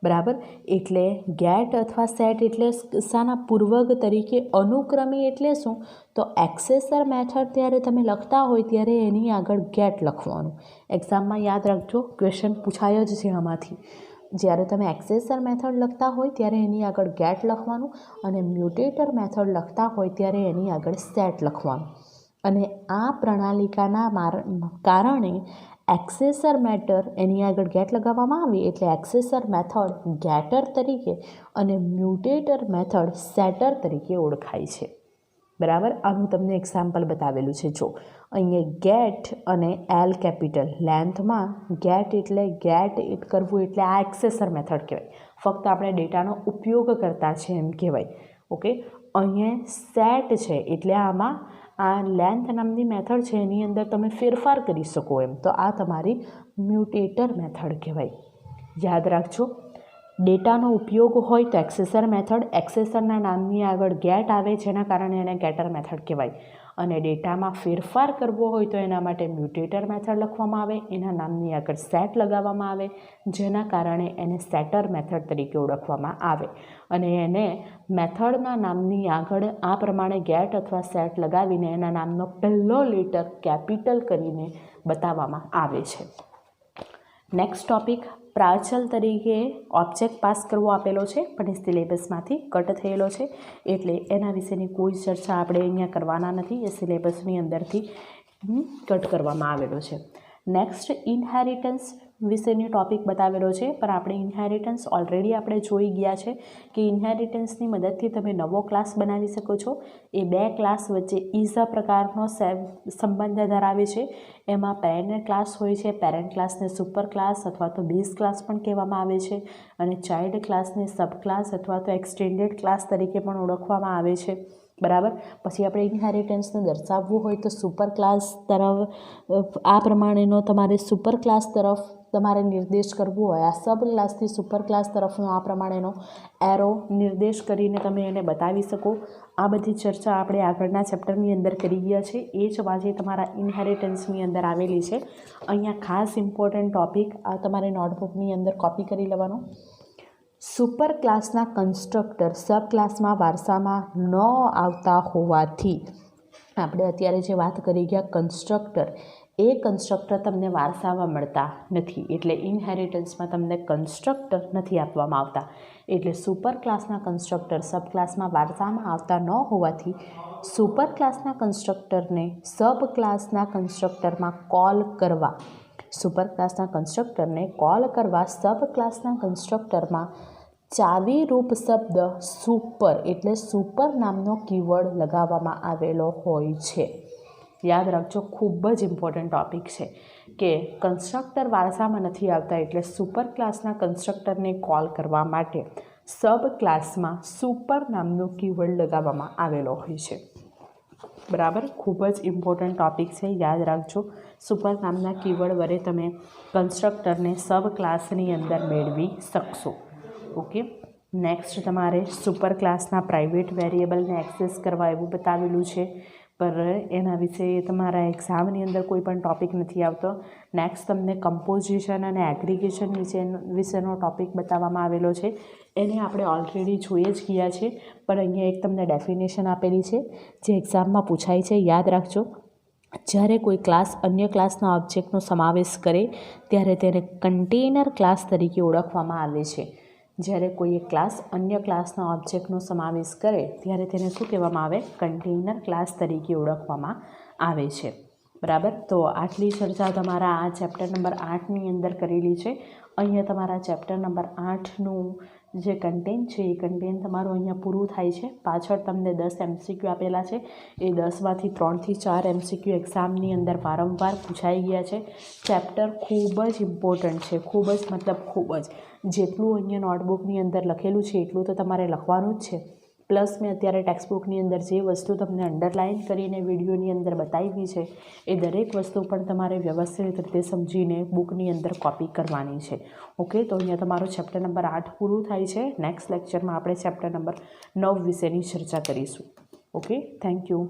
બરાબર. એટલે ગેટ અથવા સેટ એટલે શાના પૂર્વક તરીકે? અનુક્રમી એટલે શું? તો એક્સેસર મેથડ ત્યારે તમે લખતા હોય ત્યારે એની આગળ ગેટ લખવાનું. એક્ઝામમાં યાદ રાખજો, ક્વેશ્ચન પૂછાય જ છે આમાંથી. જ્યારે તમે એક્સેસર મેથડ લખતા હોય ત્યારે એની આગળ ગેટ લખવાનું અને મ્યુટેટર મેથડ લખતા હોય ત્યારે એની આગળ સેટ લખવાનું. અને આ પ્રણાલિકાના કારણે એક્સેસર મેથડ એની આગળ ગેટ લગાવવામાં આવે એટલે એક્સેસર મેથડ ગેટર તરીકે અને મ્યુટેટર મેથડ સેટર તરીકે ઓળખાય છે. બરાબર. આનું તમને એક્ઝામ્પલ બતાવેલું છે. જો અહીંયા ગેટ અને એલ કેપિટલ લેન્થમાં ગેટ કરવું એટલે આ એક્સેસર મેથડ કહેવાય. ફક્ત આપણે ડેટાનો ઉપયોગ કરતા છે એમ કહેવાય. ઓકે. અહીંયા સેટ છે એટલે આમાં આ લેન્થ નામની મેથડ છે એની અંદર તમે ફેરફાર કરી શકો એમ, તો આ તમારી મ્યુટેટર મેથડ કહેવાય. યાદ રાખજો, ડેટાનો ઉપયોગ હોય તો એક્સેસર મેથડ, એક્સેસરના નામની આગળ ગેટ આવે જેના કારણે એને ગેટર મેથડ કહેવાય. અને ડેટામાં ફેરફાર કરવો હોય તો એના માટે મ્યુટેટર મેથડ લખવામાં આવે, એના નામની આગળ સેટ લગાવવામાં આવે જેના કારણે એને સેટર મેથડ તરીકે ઓળખવામાં આવે. અને એને મેથડના નામની આગળ આ પ્રમાણે ગેટ અથવા સેટ લગાવીને એના નામનો પહેલો લેટર કેપિટલ કરીને બતાવવામાં આવે છે. નેક્સ્ટ ટોપિક, પ્રાચલ તરીકે ઓબ્જેક્ટ પાસ કરવો આપેલો છે પણ એ સિલેબસમાંથી કટ થયેલો છે એટલે એના વિશેની કોઈ ચર્ચા આપણે અહીંયા કરવાના નથી. એ સિલેબસની અંદરથી કટ કરવામાં આવેલો છે. નેક્સ્ટ ઇનહેરિટન્સ વિશેની ટોપિક બતાવેલો છે પણ આપણે ઇનહેરિટન્સ ઓલરેડી આપણે જોઈ ગયા છે કે ઇનહેરિટન્સની મદદથી તમે નવો ક્લાસ બનાવી શકો છો. એ બે ક્લાસ વચ્ચે ઇઝ અ પ્રકારનો સંબંધ ધરાવે છે. એમાં પેરેન્ટ ક્લાસ હોય છે, પેરેન્ટ ક્લાસને સુપર ક્લાસ અથવા તો બેઝ ક્લાસ પણ કહેવામાં આવે છે અને ચાઇલ્ડ ક્લાસને સબ ક્લાસ અથવા તો એક્સટેન્ડેડ ક્લાસ તરીકે પણ ઓળખવામાં આવે છે. બરાબર. પછી આપણે ઇનહેરિટન્સને દર્શાવવું હોય તો સુપર ક્લાસ તરફ આ પ્રમાણેનો તમારે સુપર ક્લાસ તરફ તમારે નિર્દેશ કરવો હોય, આ સબ ક્લાસથી સુપર ક્લાસ તરફનો આ પ્રમાણેનો એરો નિર્દેશ કરીને તમે એને બતાવી શકો. આ બધી ચર્ચા આપણે આગળના ચેપ્ટરની અંદર કરી ગયા છે. એ જ વાંચે તમારા ઇનહેરિટન્સની અંદર આવેલી છે. અહીંયા ખાસ ઇમ્પોર્ટન્ટ ટોપિક આ તમારે નોટબુકની અંદર કોપી કરી લેવાનો. સુપર ક્લાસના કન્સ્ટ્રક્ટર સબ ક્લાસમાં વારસામાં ન આવતા હોવાથી આપણે અત્યારે જે વાત કરી ગયા કન્સ્ટ્રક્ટર, એ કન્સ્ટ્રક્ટર તમને વારસામાં મળતા નથી એટલે ઇનહેરિટન્સમાં તમને કન્સ્ટ્રક્ટર નથી આપવામાં આવતા. એટલે સુપર ક્લાસના કન્સ્ટ્રક્ટર સબ ક્લાસમાં વારસામાં આવતા ન હોવાથી સુપર ક્લાસના કન્સ્ટ્રક્ટરને સબ ક્લાસના કન્સ્ટ્રક્ટરમાં કોલ કરવા, સુપર ક્લાસના કન્સ્ટ્રક્ટરને કોલ કરવા સબ ક્લાસના કન્સ્ટ્રક્ટરમાં ચાવીરૂપ શબ્દ સુપર એટલે સુપર નામનો કીવર્ડ લગાવવામાં આવેલો હોય છે. યાદ રાખજો, ખૂબ જ ઇમ્પોર્ટન્ટ ટૉપિક છે કે કન્સ્ટ્રક્ટર વારસામાં નથી આવતા, એટલે સુપર ક્લાસના કન્સ્ટ્રક્ટરને કોલ કરવા માટે સબ ક્લાસમાં સુપર નામનો કીવર્ડ લગાવવામાં આવેલો હોય છે. બરાબર, ખૂબ જ ઇમ્પોર્ટન્ટ ટૉપિક છે, યાદ રાખજો. સુપર નામના કીવર્ડ વડે તમે કન્સ્ટ્રક્ટરને સબ ક્લાસની અંદર મેળવી શકશો. ઓકે, નેક્સ્ટ તમારે સુપર ક્લાસના પ્રાઇવેટ વેરિયેબલને એક્સેસ કરવા એવું બતાવેલું છે, પર એના વિશે તમારા એક્ઝામની અંદર કોઈ પણ ટૉપિક નથી આવતો. નેક્સ્ટ તમને કમ્પોઝિશન અને એગ્રીગેશન વિશેનો ટૉપિક બતાવવામાં આવેલો છે. એને આપણે ઓલરેડી જોઈ જ ગયા છે, પણ અહીંયા એક તમને ડેફિનેશન આપેલી છે જે એક્ઝામમાં પૂછાય છે. યાદ રાખજો, જ્યારે કોઈ ક્લાસ અન્ય ક્લાસના ઓબ્જેક્ટનો સમાવેશ કરે ત્યારે તેને કન્ટેનર ક્લાસ તરીકે ઓળખવામાં આવે છે. જ્યારે કોઈ એક ક્લાસ અન્ય ક્લાસના ઓબ્જેક્ટનો સમાવેશ કરે ત્યારે તેને શું કહેવામાં આવે? કન્ટેનર ક્લાસ તરીકે ઓળખવામાં આવે છે. બરાબર, તો આટલી ચર્ચા તમારા આ ચેપ્ટર નંબર 8ની અંદર કરેલી છે. અહીંયા તમારા ચેપ્ટર નંબર 8નું જે કન્ટેન્ટ છે એ કન્ટેન્ટ તમારું અહીંયા પૂરું થાય છે. પાછળ તમને 10 MCQ આપેલા છે, એ 10માંથી 3 થી 4 MCQ એક્ઝામની અંદર વારંવાર પૂછાઈ ગયા છે. ચેપ્ટર ખૂબ જ ઇમ્પોર્ટન્ટ છે, ખૂબ જ મતલબ ખૂબ જ. જેટલું અહીંયા નોટબુકની અંદર લખેલું છે એટલું તો તમારે લખવાનું જ છે. પ્લસ મેં અત્યારે ટેક્સ્ટબુકની અંદર જે વસ્તુ તમને અંડરલાઇન કરીને વિડીયોની અંદર બતાવી છે એ દરેક વસ્તુ પણ તમારે વ્યવસ્થિત રીતે સમજીને બુકની અંદર કોપી કરવાની છે. ઓકે, તો અહીંયા તમારું ચેપ્ટર નંબર 8 પૂરું થાય છે. નેક્સ્ટ લેક્ચરમાં આપણે ચેપ્ટર નંબર 9 વિશેની ચર્ચા કરીશું. Okay, thank you.